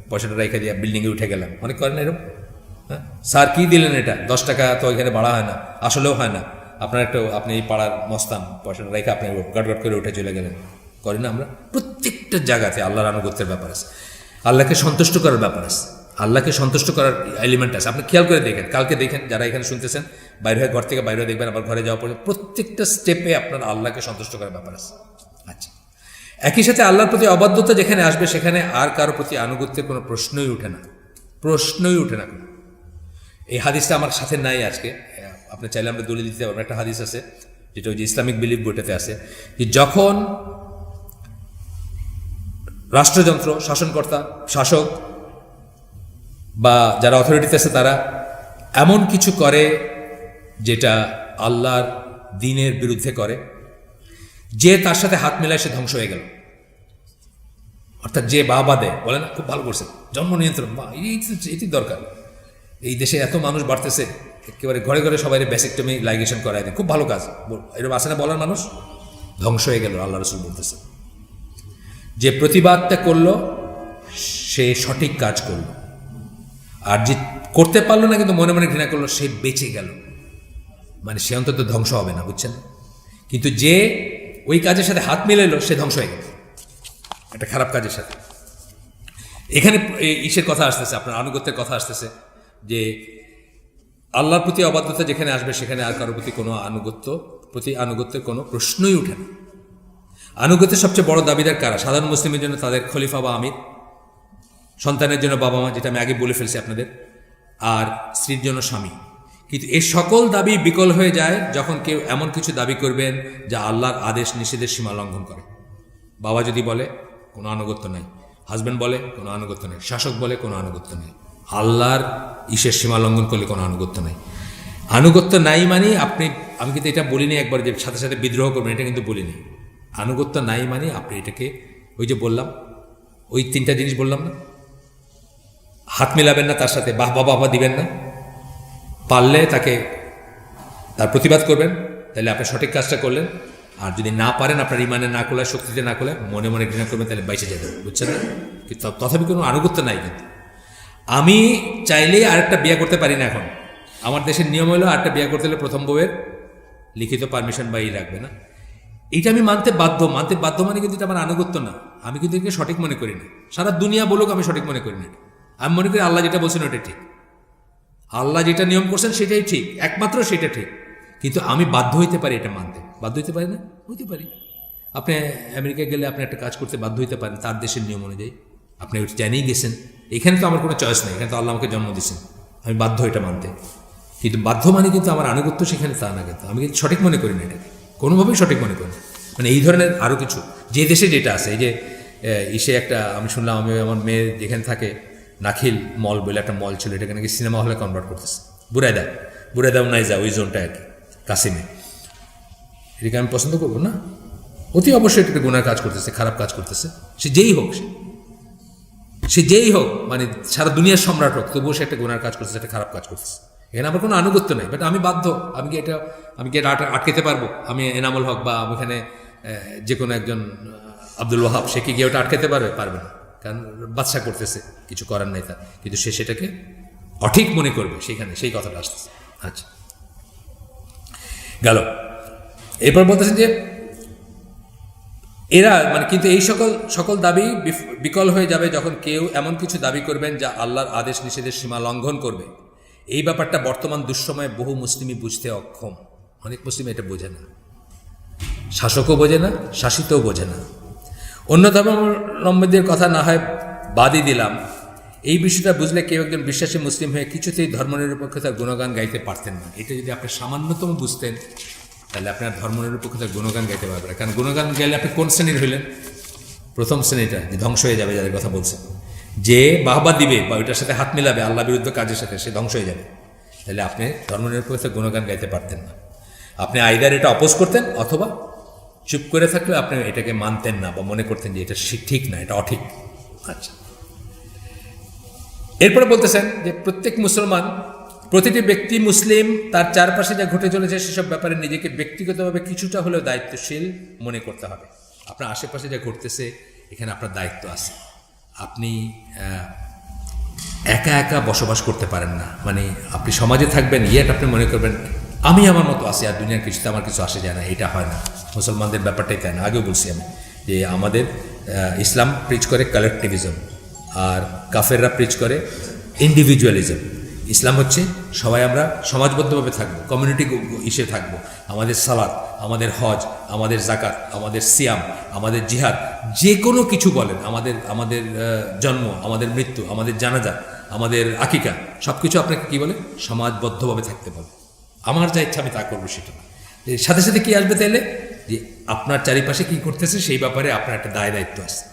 পয়সাটা রেখে দিয়ে বিল্ডিংয়ে উঠে গেলাম, অনেক করেন এরকম। হ্যাঁ, স্যার কী দিলেন এটা, 10 টাকা তো এখানে বাড়া হয় না, আসলেও হয় না, আপনার একটা, আপনি এই পাড়ার মস্তান, পয়সাটা রেখে আপনি গটগট করে উঠে চলে গেলেন, করি না আমরা? প্রত্যেকটা জায়গাতে আল্লাহর আনুগত্যের ব্যাপার আছে, আল্লাহকে সন্তুষ্ট করার ব্যাপার আছে, আল্লাহকে সন্তুষ্ট করার এলিমেন্ট আছে। আপনি খেয়াল করে দেখেন, কালকে দেখেন, যারা এখানে শুনতেছেন, বাইরে হয়ে ঘর থেকে বাইরে দেখবেন, আবার ঘরে যাওয়ার পরে প্রত্যেকটা স্টেপে আপনার আল্লাহকে সন্তুষ্ট করার ব্যাপার আছে। আচ্ছা, একই সাথে আল্লাহর প্রতি অবাধ্যতা যেখানে আসবে সেখানে আর কারো প্রতি আনুগত্যের কোনো প্রশ্নই উঠে না, প্রশ্নই উঠে না। এই হাদিসটা আমার সাথে নাই আজকে, আপনি চাইলে আমরা দলিল দিতে পারবো। একটা হাদিস আছে যেটা ওই যে ইসলামিক বিলিফ বইটাতে আছে, যে যখন রাষ্ট্রযন্ত্র, শাসনকর্তা, শাসক বা যারা অথরিটিতে আছে তারা এমন কিছু করে যেটা আল্লাহর দ্বীনের বিরুদ্ধে করে, যে তার সাথে হাত মেলায় সে ধ্বংস হয়ে গেল। অর্থাৎ যে বাবা দেয়, বলে না খুব ভালো করছে, জন্ম নিয়ন্ত্রণ, বা এটি দরকার, এই দেশে এত মানুষ বাড়তেছে, একেবারে ঘরে ঘরে সবাই বেসিকটমি লাইগেশন করায় দেয়, খুব ভালো কাজ, এরকম আসে না বলার মানুষ, ধ্বংস হয়ে গেল। আল্লাহ রসুল বলতেছে যে প্রতিবাদটা করলো সে সঠিক কাজ করলো, আর যে করতে পারলো না কিন্তু মনে মনে ঘৃণা করলো সে বেঁচে গেল, মানে সে অন্তত ধ্বংস হবে না, বুঝছেন? কিন্তু যে ওই কাজের সাথে হাত মিলাইলো সে ধ্বংস হয়ে গেল একটা খারাপ কাজের সাথে। এখানে ইসের কথা আসতেছে, আপনার আনুগত্যের কথা আসতেছে, যে আল্লাহর প্রতি অবাধ্যতা যেখানে আসবে সেখানে আর কারোর প্রতি কোনো আনুগত্যের কোনো প্রশ্নই উঠে না। আনুগত্যের সবচেয়ে বড় দাবিদার কারা? সাধারণ মুসলিমের জন্য তাদের খলিফা বা আমির, সন্তানের জন্য বাবা মা, যেটা আমি আগে বলে ফেলছি আপনাদের, আর স্ত্রীর জন্য স্বামী। কিন্তু এই সকল দাবি বিকল হয়ে যায় যখন কেউ এমন কিছু দাবি করবেন যা আল্লাহর আদেশ নিষেধের সীমা লঙ্ঘন করে। বাবা যদি বলে কোনো আনুগত্য নেই, হাজব্যান্ড বলে কোনো আনুগত্য নেই, শাসক বলে কোনো আনুগত্য নেই, আল্লাহর ইসের সীমা লঙ্ঘন করলে কোনো আনুগত্য নেই। আনুগত্য নাই মানে আমি কিন্তু এটা বলিনি একবার যে সাথে সাথে বিদ্রোহ করবেন, এটা কিন্তু বলিনি। আনুগত্য নাই মানে আপনি এটাকে ওই যে বললাম, ওই 3টা জিনিস বললাম না, হাত মেলাবেন না তার সাথে, বাহ বাবা বাবা দিবেন না, পারলে তাকে তার প্রতিবাদ করবেন, তাহলে আপনি সঠিক কাজটা করলেন। আর যদি না পারেন, আপনার ইমানে না করলে, শক্তিতে না করলে, মনে মনে ঘৃণা করবেন, তাহলে বাইচে যাবেন, বুঝছেন না? কিন্তু তথাপি কোনো আনুগত্য নাই। কিন্তু আমি চাইলেই আরেকটা বিয়ে করতে পারি না এখন। আমার দেশের নিয়ম হলো আরেকটা বিয়ে করতে হলে প্রথম বউয়ের লিখিত পারমিশন বাই রাখবে না। এইটা আমি মানতে বাধ্য মানে কিন্তু এটা আমার আনুগত্য না। আমি কিন্তু এটাকে সঠিক মনে করি না। সারা দুনিয়া বলুক, আমি সঠিক মনে করি না। আমি মনে করি আল্লাহ যেটা বলছেন ওটা ঠিক, আল্লাহ যেটা নিয়ম করছেন সেটাই ঠিক, একমাত্র সেটা ঠিক। কিন্তু আমি বাধ্য হইতে পারি এটা মানতে, বাধ্য হইতে পারি না? হইতে পারি। আপনি আমেরিকায় গেলে আপনি একটা কাজ করতে বাধ্য হইতে পারেন তার দেশের নিয়ম অনুযায়ী, আপনি ওইটা জানিয়ে গেছেন। এখানে তো আমার কোনো চয়েস নেই, এখানে তো আল্লাহ আমাকে জন্ম দিয়েছেন, আমি বাধ্য এটা মানতে। কিন্তু বাধ্য মানে কিন্তু আমার আনুগত্য সেখানে তা না, কিন্তু আমি কিন্তু সঠিক মনে করি না এটাকে, কোনোভাবেই সঠিক মনে করি না। মানে এই ধরনের আরও কিছু যে দেশে যেটা আছে, এই যে ইসে একটা আমি শুনলাম, আমি আমার মেয়ে যেখানে থাকে নাখিল মল বলে একটা মল ছিল, এটাকে নাকি সিনেমা হলে কনভার্ট করতেছে। বুরাইদা নাইজা ওই জোনটা আর কি, কাসিমে। এটাকে আমি পছন্দ করবো না? অতি অবশ্যই এটা গুনার কাজ করতেছে, খারাপ কাজ করতেছে। সে যেই হোক, সে যেই হোক, মানে সারা দুনিয়ার সম্রাট হোক, তবুও সে একটা গুনার কাজ করতেছে, একটা খারাপ কাজ করতেছে। এখানে আমার কোনো আনুগত্য নেই, বাট আমি বাধ্য। আমি কি এটা আটকাতে পারবো? আমি এনামুল হক বা এখানে যে কোনো একজন আব্দুল ওয়াহাব, সে কি গিয়ে ওটা আটকাতে পারবে না, কারণ বাদশা করতেছে, কিছু করার নেই তার। কিন্তু সে সেটাকে অঠিক মনে করবে, সেখানে সেই কথাটা আসতেছে। আচ্ছা, গেল। এরপর বলতেছেন যে এরা মানে কিন্তু এই সকল দাবি বিকল হয়ে যাবে যখন কেউ এমন কিছু দাবি করবেন যা আল্লাহর আদেশ নিষেধের সীমা লঙ্ঘন করবে। এই ব্যাপারটা বর্তমান দুঃসময়ে বহু মুসলিমই বুঝতে অক্ষম। অনেক মুসলিম এটা বোঝে না, শাসকও বোঝে না, শাসিতও বোঝে না। অন্য ধর্মাবলম্বীদের কথা না হয় বাদই দিলাম, এই বিষয়টা বুঝলে কেউ একজন বিশ্বাসী মুসলিম হয়ে কিছুতেই ধর্মনিরপেক্ষতার গুণগান গাইতে পারতেন না। এটা যদি আপনি সামান্যতম বুঝতেন, তাহলে আপনার ধর্মনিরপেক্ষতার গুণগান গাইতে পারবেন। কারণ গুণগান গাইলে আপনি কোন শ্রেণীর হইলেন? প্রথম শ্রেণীটা, যে ধ্বংস হয়ে যাবে, যাদের কথা বলছেন। যে বাহবা দিবে বা ওইটার সাথে হাত মিলাবে আল্লাহ বিরুদ্ধ কাজের সাথে, সে ধ্বংস হয়ে যাবে। তাহলে আপনি ধর্মনিরপেক্ষতার গুণগান গাইতে পারতেন না। আপনি আইদার এটা অপোজ করতেন, অথবা চুপ করে থাকলে আপনি এটাকে মানতেন না বা মনে করতেন যে এটা ঠিক না, এটা অঠিক। আচ্ছা, এরপরে বলতেছেন যে প্রতিটি ব্যক্তি মুসলিম তার চারপাশে যা ঘটে চলেছে সেসব ব্যাপারে নিজেকে ব্যক্তিগতভাবে কিছুটা হলেও দায়িত্বশীল মনে করতে হবে। আপনার আশেপাশে যা ঘটতেছে, এখানে আপনার দায়িত্ব আছে। আপনি একা একা বসবাস করতে পারেন না। মানে আপনি সমাজে থাকবেন, ইয়েট আপনি মনে করবেন আমি আমার মতো আছি, আর দুনিয়ার কিছুতে আমার কিছু আসে যায় না। এটা হয় না, মুসলমানদের ব্যাপারটাই তাই না। আগেও বলছি আমি যে আমাদের ইসলাম প্রিচ করে কালেকটিভিজম, আর কাফেররা প্রিচ করে ইন্ডিভিজুয়ালিজম। ইসলাম হচ্ছে সবাই আমরা সমাজবদ্ধভাবে থাকবো, কমিউনিটি ইসে থাকবো। আমাদের সালাত, আমাদের হজ, আমাদের জাকাত, আমাদের সিয়াম, আমাদের জিহাদ, যে কোনো কিছু বলেন, আমাদের জন্ম, আমাদের মৃত্যু, আমাদের জানাজা, আমাদের আকিকা, সব কিছু আপনাকে কী বলে? সমাজবদ্ধভাবে থাকতে বলে। আমার যা ইচ্ছা আমি তা করবো, সেটা সাথে সাথে কি আসবে তাইলে? যে আপনার চারিপাশে কি করতেছে সেই ব্যাপারে আপনার একটা দায়িত্ব আছে।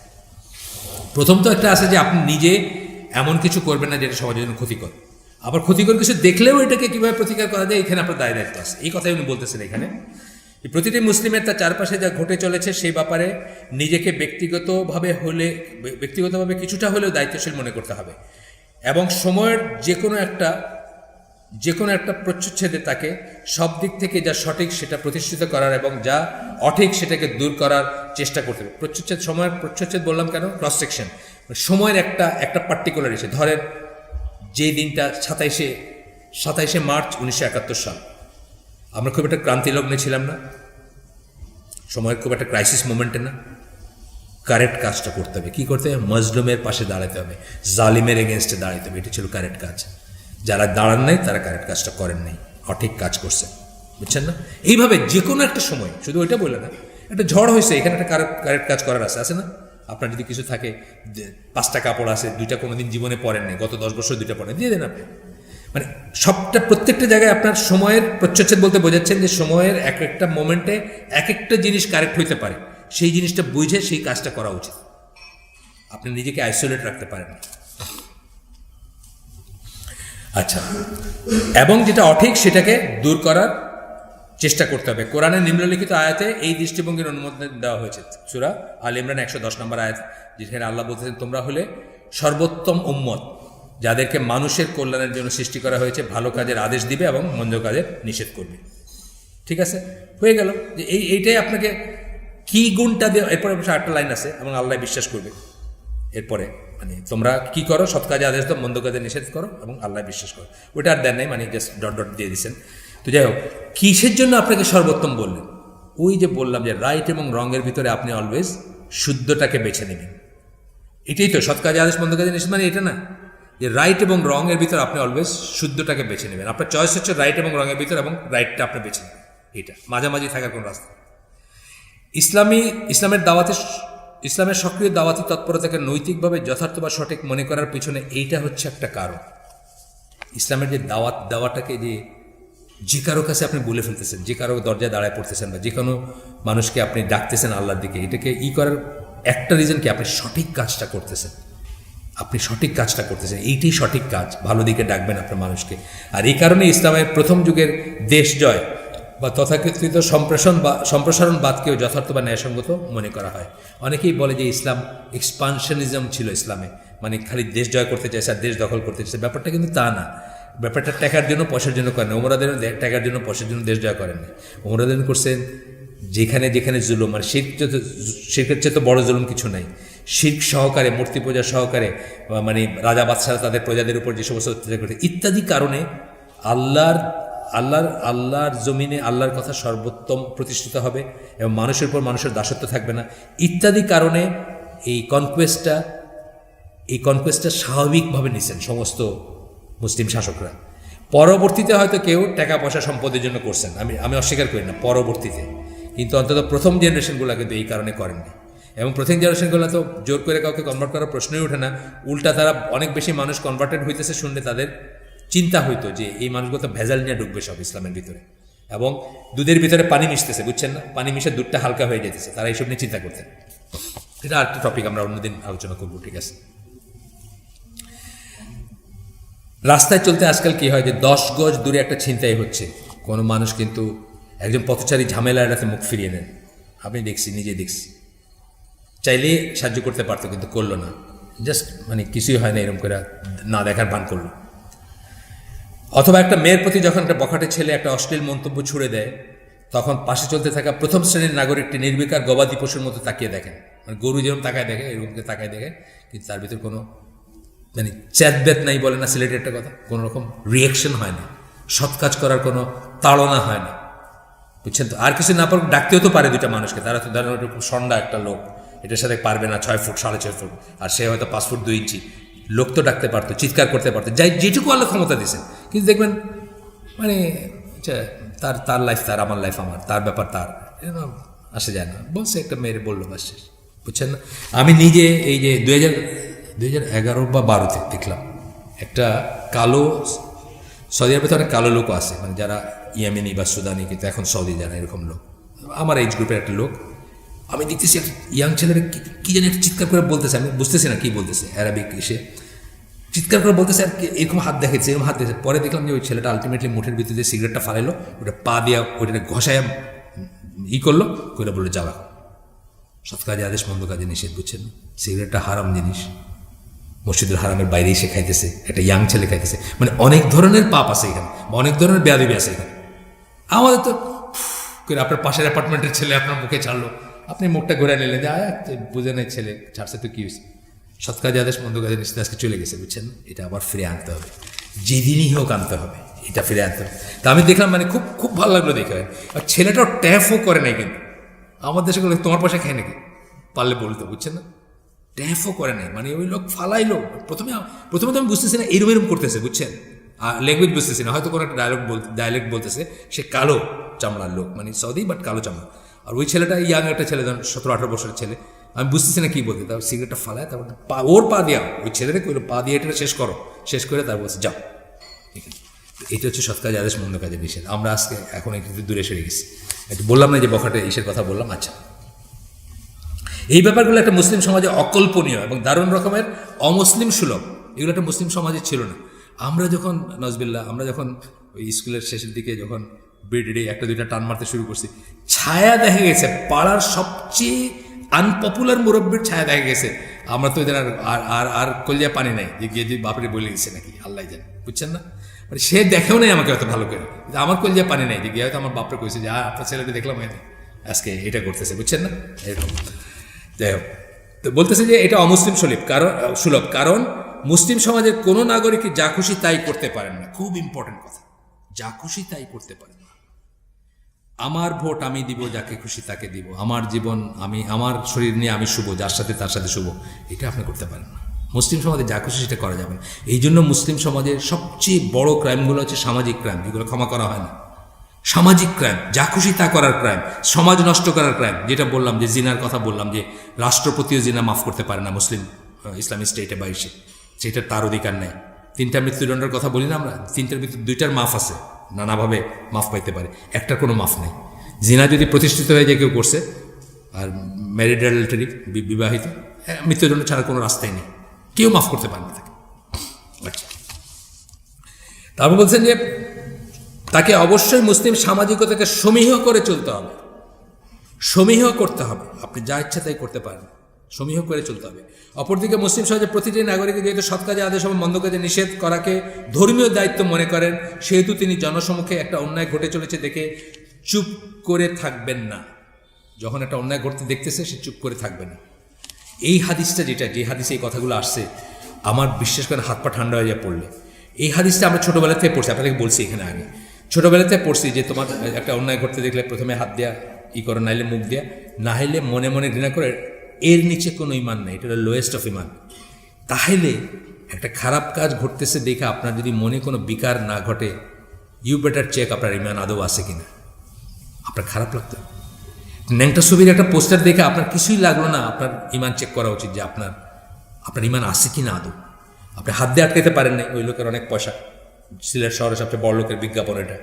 প্রথম তো একটা আছে যে আপনি নিজে এমন কিছু করবেন না যেটা সমাজের জন্য ক্ষতিকর। আবার ক্ষতিকর কিছু দেখলেও এটাকে কীভাবে প্রতিকার করা যায়, এখানে আপনার দায়িত্ব আছে। এই কথাই উনি বলতেছেন এখানে। প্রতিটি মুসলিমের তার চারপাশে যা ঘটে চলেছে সেই ব্যাপারে নিজেকে ব্যক্তিগতভাবে কিছুটা হলেও দায়িত্বশীল মনে করতে হবে, এবং সময়ের যে কোনো একটা প্রচ্ছদে তাকে সব দিক থেকে যা সঠিক সেটা প্রতিষ্ঠিত করার এবং যা অঠিক সেটাকে দূর করার চেষ্টা করতে হবে। সময়ের প্রচ্ছদ বললাম কেন? Cross section. সময়ের একটা পার্টিকুলার এসে ধরেন যে দিনটা 27শে মার্চ 1971 সাল, আমরা খুব একটা ক্রান্তিলগ্নে ছিলাম না, সময়ের খুব একটা ক্রাইসিস মোমেন্টে না। কারেক্ট কাজটা করতে হবে। কী করতে হবে? মজলুমের পাশে দাঁড়াতে হবে, জালিমের এগেনস্টে দাঁড়াতে হবে। এটি ছিল কারেক্ট কাজ। যারা দাঁড়ান নাই তারা কারেক্ট কাজটা করেন নাই, অঠিক কাজ করছেন, বুঝছেন না? এইভাবে যে কোনো একটা সময়, শুধু ওইটা বলে না, একটা ঝড় হয়েছে, এখানে একটা কারেক্ট কাজ করার আছে না? আপনার যদি কিছু থাকে, 5টা কাপড় আছে, 2টা কোনোদিন জীবনে পরেন নাই, গত 10 বছর 2টা পরেন, দিয়ে দেন আপনি। মানে প্রত্যেকটা জায়গায় আপনার সময়ের প্রচ্ছদ বলতে বোঝাচ্ছেন যে সময়ের এক একটা মোমেন্টে এক একটা জিনিস কারেক্ট হইতে পারে, সেই জিনিসটা বুঝে সেই কাজটা করা উচিত। আপনি নিজেকে আইসোলেট রাখতে পারেন না। আচ্ছা, এবং যেটা অঠিক সেটাকে দূর করার চেষ্টা করতে হবে। কোরআনের নিম্নলিখিত আয়াতে এই দৃষ্টিভঙ্গির অনুমোদন দেওয়া হয়েছে। সূরা আল ইমরান 110 নম্বর আয়াত, যেখানে আল্লাহ বলতেছেন, তোমরা হলে সর্বোত্তম উম্মত, যাদেরকে মানুষের কল্যাণের জন্য সৃষ্টি করা হয়েছে, ভালো কাজের আদেশ দিবে এবং মন্দ কাজের নিষেধ করবে। ঠিক আছে, হয়ে গেল যে এইটাই আপনাকে কি গুণটা দেওয়া। এরপরে আরেকটা লাইন আছে, এবং আল্লাহ বিশ্বাস করবে। এরপরে মানে তোমরা কি করো, সৎ কাজে আদেশ দাও, মন্দ কাজে নিষেধ করো এবং আল্লাহ বিশ্বাস করো। ওইটা আর দেন নাই, মানে জাস্ট ডট ডট দিয়ে দিচ্ছেন। তো যাই হোক, কিসের জন্য আপনাকে সর্বোত্তম বললেন? ওই যে বললাম যে রাইট এবং রঙের ভিতরে আপনি অলওয়েজ শুদ্ধটাকে বেছে নেবেন। এটাই তো সৎ কাজে আদেশ, মন্দ কাজে নিষেধ, মানে এটা না যে রাইট এবং রঙের ভিতরে আপনি অলওয়েজ শুদ্ধটাকে বেছে নেবেন। আপনার চয়েস হচ্ছে রাইট এবং রঙের ভিতরে, এবং রাইটটা আপনি বেছে নেবেন। এটা মাঝামাঝি থাকার কোনো রাস্তা। ইসলামের সক্রিয় দাওয়াতি তৎপরতাকে নৈতিকভাবে যথার্থ বা সঠিক মনে করার পিছনে এইটা হচ্ছে একটা কারণ। ইসলামের যে দাওয়াত দেওয়াটাকে যে কারো কাছে আপনি বলে ফেলতেছেন, যে কারো দরজায় দাঁড়ায় পড়তেছেন, বা যে কোনো মানুষকে আপনি ডাকতেছেন আল্লাহর দিকে, এটাকে করার একটা রিজন কি, আপনি সঠিক কাজটা করতেছেন। এইটাই সঠিক কাজ, ভালো দিকে ডাকবেন আপনার মানুষকে। আর এই কারণে ইসলামের প্রথম যুগের দেশ জয় বা তথাকথিত সম্প্রসারণবাদকেও যথার্থ বা ন্যায়সঙ্গত মনে করা হয়। অনেকেই বলে যে ইসলাম এক্সপানশনিজম ছিল ইসলামে, মানে খালি দেশ জয় করতে চাইছে আর দেশ দখল করতে চাইছে। ব্যাপারটা কিন্তু তা না। ব্যাপারটা টাকার জন্য, পয়সার জন্য করেন। ওমরাদের টাকার জন্য, পয়সার জন্য দেশ জয় করেন না। ওমরাদের করছেন যেখানে যেখানে জুলুম, মানে শিরকের চেয়ে তো বড় জুলুম কিছু নাই। শিরক সহকারে, মূর্তি পূজা সহকারে, মানে রাজা বাদশারা তাদের প্রজাদের উপর যে সমস্ত অত্যাচার করতে ইত্যাদি কারণে আল্লাহর জমিনে আল্লাহর কথা সর্বোত্তম প্রতিষ্ঠিত হবে এবং মানুষের উপর মানুষের দাসত্ব থাকবে না ইত্যাদি কারণে এই কনকোয়েস্টটা স্বাভাবিকভাবে নিছেন সমস্ত মুসলিম শাসকরা। পরবর্তীতে হয়তো কেউ টাকা পয়সা সম্পদের জন্য করছেন, আমি অস্বীকার করি না পরবর্তীতে, কিন্তু অন্তত প্রথম জেনারেশনগুলো কিন্তু এই কারণে করেননি। এবং প্রথম জেনারেশনগুলো তো জোর করে কাউকে কনভার্ট করার প্রশ্নই ওঠে না। উল্টা তারা অনেক বেশি মানুষ কনভার্টেড হইতেছে শুনলে তাদের চিন্তা হইতো যে এই মানুষগুলো তো ভেজাল নিয়ে ঢুকবে সব ইসলামের ভিতরে, এবং দুধের ভিতরে পানি মিশতেছে, বুঝছেন না, পানি মিশে দুধটা হালকা হয়ে যেতেছে, তারা এইসব নিয়ে চিন্তা করতেন। এটা আরেকটা টপিক, আমরা অন্যদিন আলোচনা করবো, ঠিক আছে। রাস্তায় চলতে আজকাল কি হয় যে 10 গজ দূরে একটা ছিনতাই হচ্ছে, কোনো মানুষ কিন্তু একজন পথচারী ঝামেলা এড়াতে মুখ ফিরিয়ে নেন। আমি নিজে দেখছি, চাইলে সাহায্য করতে পারতো কিন্তু করলো না, জাস্ট মানে কিছুই হয় না, এরকম করে না দেখার ভান করলো। অথবা একটা মেয়ের প্রতি যখন একটা বখাটে ছেলে একটা অশ্লীল মন্তব্য ছুড়ে দেয়, তখন পাশে চলতে থাকা প্রথম শ্রেণীর নাগরিকটি নির্বিকার গবাদি পশুর মতো তাকিয়ে দেখেন, মানে গরু যেরকম তাকায় দেখে এরকমকে তাকায় দেখে, কিন্তু তার ভিতর কোনো মানে চ্যাতব্যাত নাই, বলে না সিলেটের একটা কথা, কোনো রকম রিয়াকশন হয় না, সৎ কাজ করার কোনো তাড়না হয় না, বুঝছেন তো। আর কিছু না পারুক ডাকতেও তো পারে দুইটা মানুষকে, তারা তো ধরেন ওরকম সন্ধ্যা একটা লোক, এটার সাথে পারবে না 6 ফুট 6.5 ফুট, আর সে হয়তো 5 ফুট 2 ইঞ্চি, লোক তো ডাকতে পারতো, চিৎকার করতে পারতো, যেটুকু আল্লাহ ক্ষমতা দিয়েছেন। কিন্তু দেখবেন মানে তার লাইফ তার, আমার লাইফ আমার, তার ব্যাপার তার, আসে যায় না, বলছে একটা মেয়ের বললো বাস শেষ, বুঝছেন না। আমি নিজে এই যে 2011 বা 12-তে দেখলাম একটা কালো, সৌদি আরবে তো অনেক কালো লোকও আছে, মানে যারা ইয়েমেনি বা সুদানি, কিন্তু এখন সৌদি যারা, এরকম লোক, আমার এজ গ্রুপের একটা লোক, আমি দেখতেছি একটা ইয়াং ছেলেরা কি জানি একটা চিৎকার করে বলতেছে, আমি বুঝতেছি না কি বলতেছে, অ্যারাবিক এসে চিৎকার করে বলতেছে, আর এরকম হাত দেখাচ্ছে, এরকম হাত দেখছে। পরে দেখলাম যে ওই ছেলেটা আলটিমেটলি মুঠের ভিতরে দিয়ে সিগারেটটা ফালাইলো, ওটা পা দিয়া ওইটা ঘষায় করলো, করে বললো যাওয়া, সৎ কাজে আদেশ, মন্দ কাজে নিষেধ, বুঝছেন। সিগারেটটা হারাম জিনিস, মসজিদুল হারামের বাইরেই সে খাইতেছে, একটা ইয়াং ছেলে খাইতেছে, মানে অনেক ধরনের পাপ আছে এখানে, অনেক ধরনের বেয়াদবি আছে এখানে। আমাদের তো করে আপনার পাশের অ্যাপার্টমেন্টের ছেলে আপনার মুখে ছাড়লো, আপনি মুখটা ঘুরে নিলেন যে বুঝে নেই ছেলে ছাড়ছে তো কি হয়েছে, সৎ কাজে আদেশ, মন্দ কাজে নিষেধ আজকে চলে গেছে, বুঝছেন। এটা আবার ফিরে আনতে হবে, যেদিনই হোক আনতে হবে, এটা ফিরে আনতে হবে। তা আমি দেখলাম, মানে খুব খুব ভালো লাগলো দেখে। আর ছেলেটাও ট্যাফও করে নাই, কিন্তু আমার দেশে বলে তোমার পয়সা খায় নাকি, পারলে বলতো, বুঝছেন না, ট্যাফও করে নাই, মানে ওই লোক ফালাইলো। প্রথমে তো আমি বুঝতেছি না এরম করতেছে, বুঝছেন, ল্যাঙ্গুয়েজ বুঝতেছি না, হয়তো কোনো একটা ডায়লগ বলতেছে, সে কালো চামড়ার লোক, মানে সৌদি বাট কালো চামড়া। আর ওই ছেলেটা ইয়াং একটা ছেলে, ধরুন 17-18 বছরের ছেলে, আমি বুঝতেছি না কি বলতে, তারপর সিগারেটটা ফালায়, তারপর ওর পা দেওয়া, ওই ছেলেটা কইলো পা দিয়ে এটা শেষ করে তারপর বলছে যাও। এটা হচ্ছে সৎ কাজে আদেশ, মন্দ কাজে নিষেধ। আমরা আজকে এখন একটু দূরে সরে গেছি, একটু বললাম না যে বখাটে ইসের কথা বললাম। আচ্ছা, এই ব্যাপারগুলো একটা মুসলিম সমাজে অকল্পনীয় এবং দারুণ রকমের অমুসলিম সুলভ, এগুলো একটা মুসলিম সমাজে ছিল না। আমরা যখন নজবিল্লা আমরা যখন ওই স্কুলের শেষের দিকে যখন বেডে একটা দুইটা টান মারতে শুরু করছি, ছায়া দেখা গেছে পাড়ার সবচেয়ে আনপপুলার মুরব্বীর ছায়া দেখা গেছে। আমরা তো এদের আর কলিয়া পানি নাই যে গিয়ে যদি বাপরে বলে গেছে নাকি আল্লাহ জানে, বুঝছেন না? মানে সে দেখেও নাই আমাকে অত ভালো করে, আমার কলিয়া পানি নাই যে গিয়ে হয়তো আমার বাপরে কইছে যে আপনার ছেলেটা দেখলাম আজকে এটা করতেছে, বুঝছেন না? এরকম যাই হোক, তো বলতেছে যে এটা অমুসলিম সুলভ, কারণ মুসলিম সমাজের কোনো নাগরিকই যা খুশি তাই করতে পারেন না। খুব ইম্পর্টেন্ট কথা, যা খুশি তাই করতে পারেন না। আমার ভোট আমি দিব, যাকে খুশি তাকে দিব, আমার জীবন আমি, আমার শরীর নিয়ে আমি শুভ, যার সাথে তার সাথে শুভ, এটা আপনি করতে পারেন না। মুসলিম সমাজে যা খুশি সেটা করা যাবে না। এই জন্য মুসলিম সমাজের সবচেয়ে বড় ক্রাইমগুলো হচ্ছে সামাজিক ক্রাইম, যেগুলো ক্ষমা করা হয় না। সামাজিক ক্রাইম, যা খুশি তা করার ক্রাইম, সমাজ নষ্ট করার ক্রাইম। যেটা বললাম যে জিনার কথা বললাম, যে রাষ্ট্রপতিও জিনা মাফ করতে পারে না মুসলিম ইসলামিক স্টেটে বা ইসে, সেটা তার অধিকার নেই। 3টা মৃত্যুদণ্ডের কথা বলি না আমরা, 3টার মৃত্যু 2টার মাফ আছে, নানাভাবে মাফ পাইতে পারে, একটার কোনো মাফ নেই। জিনা যদি প্রতিষ্ঠিত হয়ে যায় কেউ করছে, আর ম্যারিড অ্যাডাল্টারি বিবাহিত, মৃত্যুদণ্ড ছাড়া কোনো রাস্তাই নেই, কেউ মাফ করতে পারে না তাকে। আচ্ছা, তারপর বলছেন যে তাকে অবশ্যই মুসলিম সামাজিকতাকে সমীহ করে চলতে হবে, সমীহ করতে হবে। আপনি যা ইচ্ছা তাই করতে পারেন, সমীহ করে চলতে হবে। অপরদিকে মুসলিম সমাজের প্রতিটি নাগরিক যেহেতু সৎ কাজে আদেশ এবং মন্দ কাজে নিষেধ করাকে ধর্মীয় দায়িত্ব মনে করেন, সেহেতু তিনি জনসমক্ষে একটা অন্যায় ঘটে চলেছে দেখে চুপ করে থাকবেন না। যখন একটা অন্যায় ঘটতে দেখতেছে সে চুপ করে থাকবে না। এই হাদিসটা যে হাদিসে এই কথাগুলো আসছে, আমার বিশেষ করে হাত পা ঠান্ডা হয়ে যায় পড়লে। এই হাদিসটা আমরা ছোটোবেলা থেকে পড়ছি, আপনাদেরকে বলছি এখানে আগে, ছোটোবেলাতে পড়ছি যে তোমার একটা অন্যায় ঘটতে দেখলে প্রথমে হাত দেয়া করো, নাইলে মুখ দেয়া, না হলে মনে মনে ঘৃণা করে, এর নিচে কোনো ইমান নেই, এটা হলো লোয়েস্ট অফ ইমান। তাহলে একটা খারাপ কাজ ঘটতেছে দেখে আপনার যদি মনে কোনো বিকার না ঘটে, ইউ বেটার চেক আপনার ইমান আদৌ আছে কিনা। আপনার খারাপ লাগতো, ন্যাংটা ছবির একটা পোস্টার দেখে আপনার কিছুই লাগলো না, আপনার ইমান চেক করা উচিত যে আপনার ইমান আছে কিনা আদৌ। আপনি হাত দিয়ে আটকাতে পারেন না, ওই লোকের অনেক পয়সা, সিলেট শহরে সবচেয়ে বড় লোকের বিজ্ঞাপন, এটা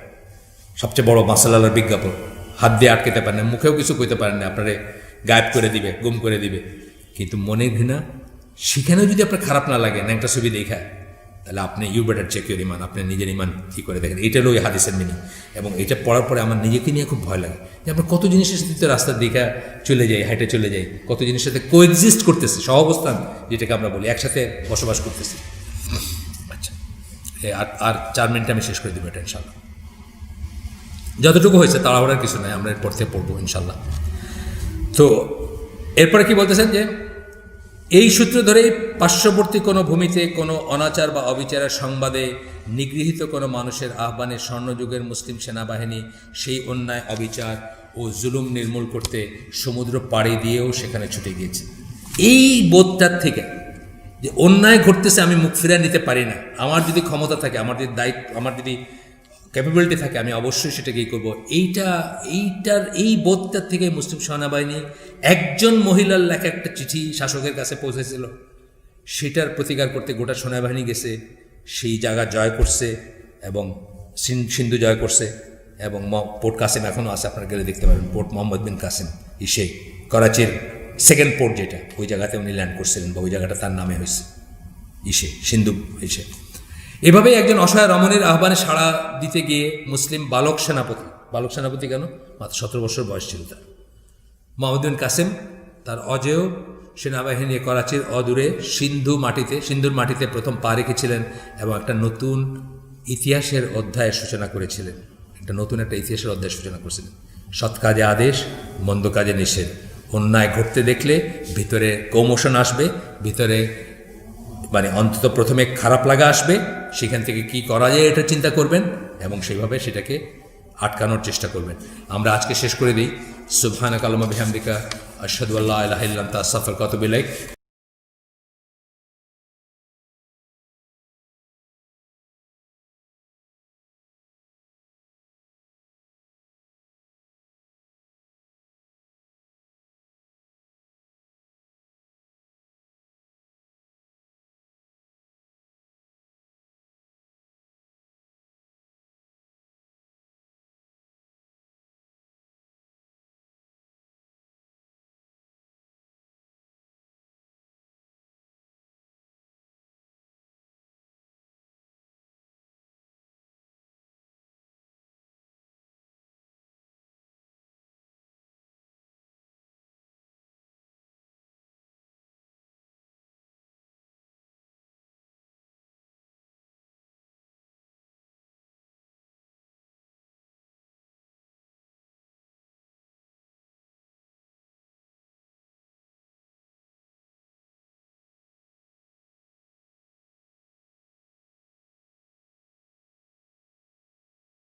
সবচেয়ে বড় মাসালার বিজ্ঞাপন, হাত দিয়ে আটকাতে পারেন না, মুখেও কিছু কইতে পারেন না, আপনারে গায়েব করে দিবে, গুম করে দিবে। কিন্তু মনে ঘৃণা, সেখানেও যদি আপনার খারাপ না লাগে ন্যাংটা ছবি দেখায়, তাহলে আপনি ইউ বেটার চেক ইউর ইমান, আপনি নিজের ইমান কী করে দেখেন। এটা হলো ওই হাদিসের মিনিং। এবং এটা পড়ার পরে আমার নিজেকে নিয়ে খুব ভয় লাগে যে আমরা কত জিনিসের সাথে রাস্তার দেখা চলে যাই, হাইটে চলে যাই, কত জিনিসের সাথে কোএক্সিস্ট করতেছে, সহাবস্থান যেটাকে আমরা বলি, একসাথে বসবাস করতেছি। আচ্ছা, আর 4 মিনিট আমি শেষ করে দেবো এটা ইনশাল্লাহ। যতটুকু হয়েছে তাড়াহুড়ার কিছু নাই, আমরা এরপর থেকে পড়বো ইনশাল্লাহ। তো এরপরে কি বলতেছেন যে এই সূত্র ধরেই পার্শ্ববর্তী কোনো ভূমিতে কোনো অনাচার বা অবিচারের সংবাদে নিগৃহীত কোনো মানুষের আহ্বানে স্বর্ণযুগের মুসলিম সেনাবাহিনী সেই অন্যায়, অবিচার ও জুলুম নির্মূল করতে সমুদ্র পাড়ি দিয়েও সেখানে ছুটে গিয়েছে। এই বোধটার থেকে যে অন্যায় ঘটতেছে আমি মুখ ফিরিয়ে নিতে পারি না, আমার যদি ক্ষমতা থাকে, আমার যদি দায়িত্ব, আমার যদি ক্যাপাবিলিটি থাকে, আমি অবশ্যই সেটাকেই করব। এই বোধটার থেকে মুসলিম সেনাবাহিনী একজন মহিলার লেখা একটা চিঠি শাসকের কাছে পৌঁছেছিল, সেটার প্রতিকার করতে গোটা সেনাবাহিনী গেছে, সেই জায়গা জয় করছে এবং সিন্ধু জয় করছে। এবং পোর্ট কাসিম এখনও আছে, আপনারা গেলে দেখতে পারেন, পোর্ট মোহাম্মদ বিন কাসিম ইসে, করাচির সেকেন্ড পোর্ট যেটা, ওই জায়গাতে উনি ল্যান্ড করছিলেন, বা ওই জায়গাটা তার নামে হয়েছে ইসে, সিন্ধু ইসে। এভাবেই একজন অসহায় রমণীর আহ্বানে সাড়া দিতে গিয়ে মুসলিম বালক সেনাপতি কেন, মাত্র 17 বছর বয়স ছিল তার, মোহাম্মদ বিন কাসিম, তার অজেয় সেনাবাহিনী করাচির অদূরে সিন্ধুর মাটিতে প্রথম পা রেখেছিলেন এবং একটা নতুন ইতিহাসের অধ্যায়ের সূচনা করেছিলেন। একটা ইতিহাসের অধ্যায় সূচনা করেছিলেন। সৎ কাজে আদেশ, মন্দ কাজে নিষেধ। অন্যায় ঘটতে দেখলে ভিতরে কৌমোশন আসবে, ভিতরে মানে অন্তত প্রথমে খারাপ লাগা আসবে, সেখান থেকে কি করা যায় এটা চিন্তা করবেন এবং সেইভাবে সেটাকে আটকানোর চেষ্টা করবেন। আমরা আজকে শেষ করে দিই। সুবহানাকা আল্লাহুম্মা বিহামদিকা আশহাদু আল্লা ইলাহা ইল্লা আনতা আস্তাগফিরুকা ওয়া আতুবু ইলাইক।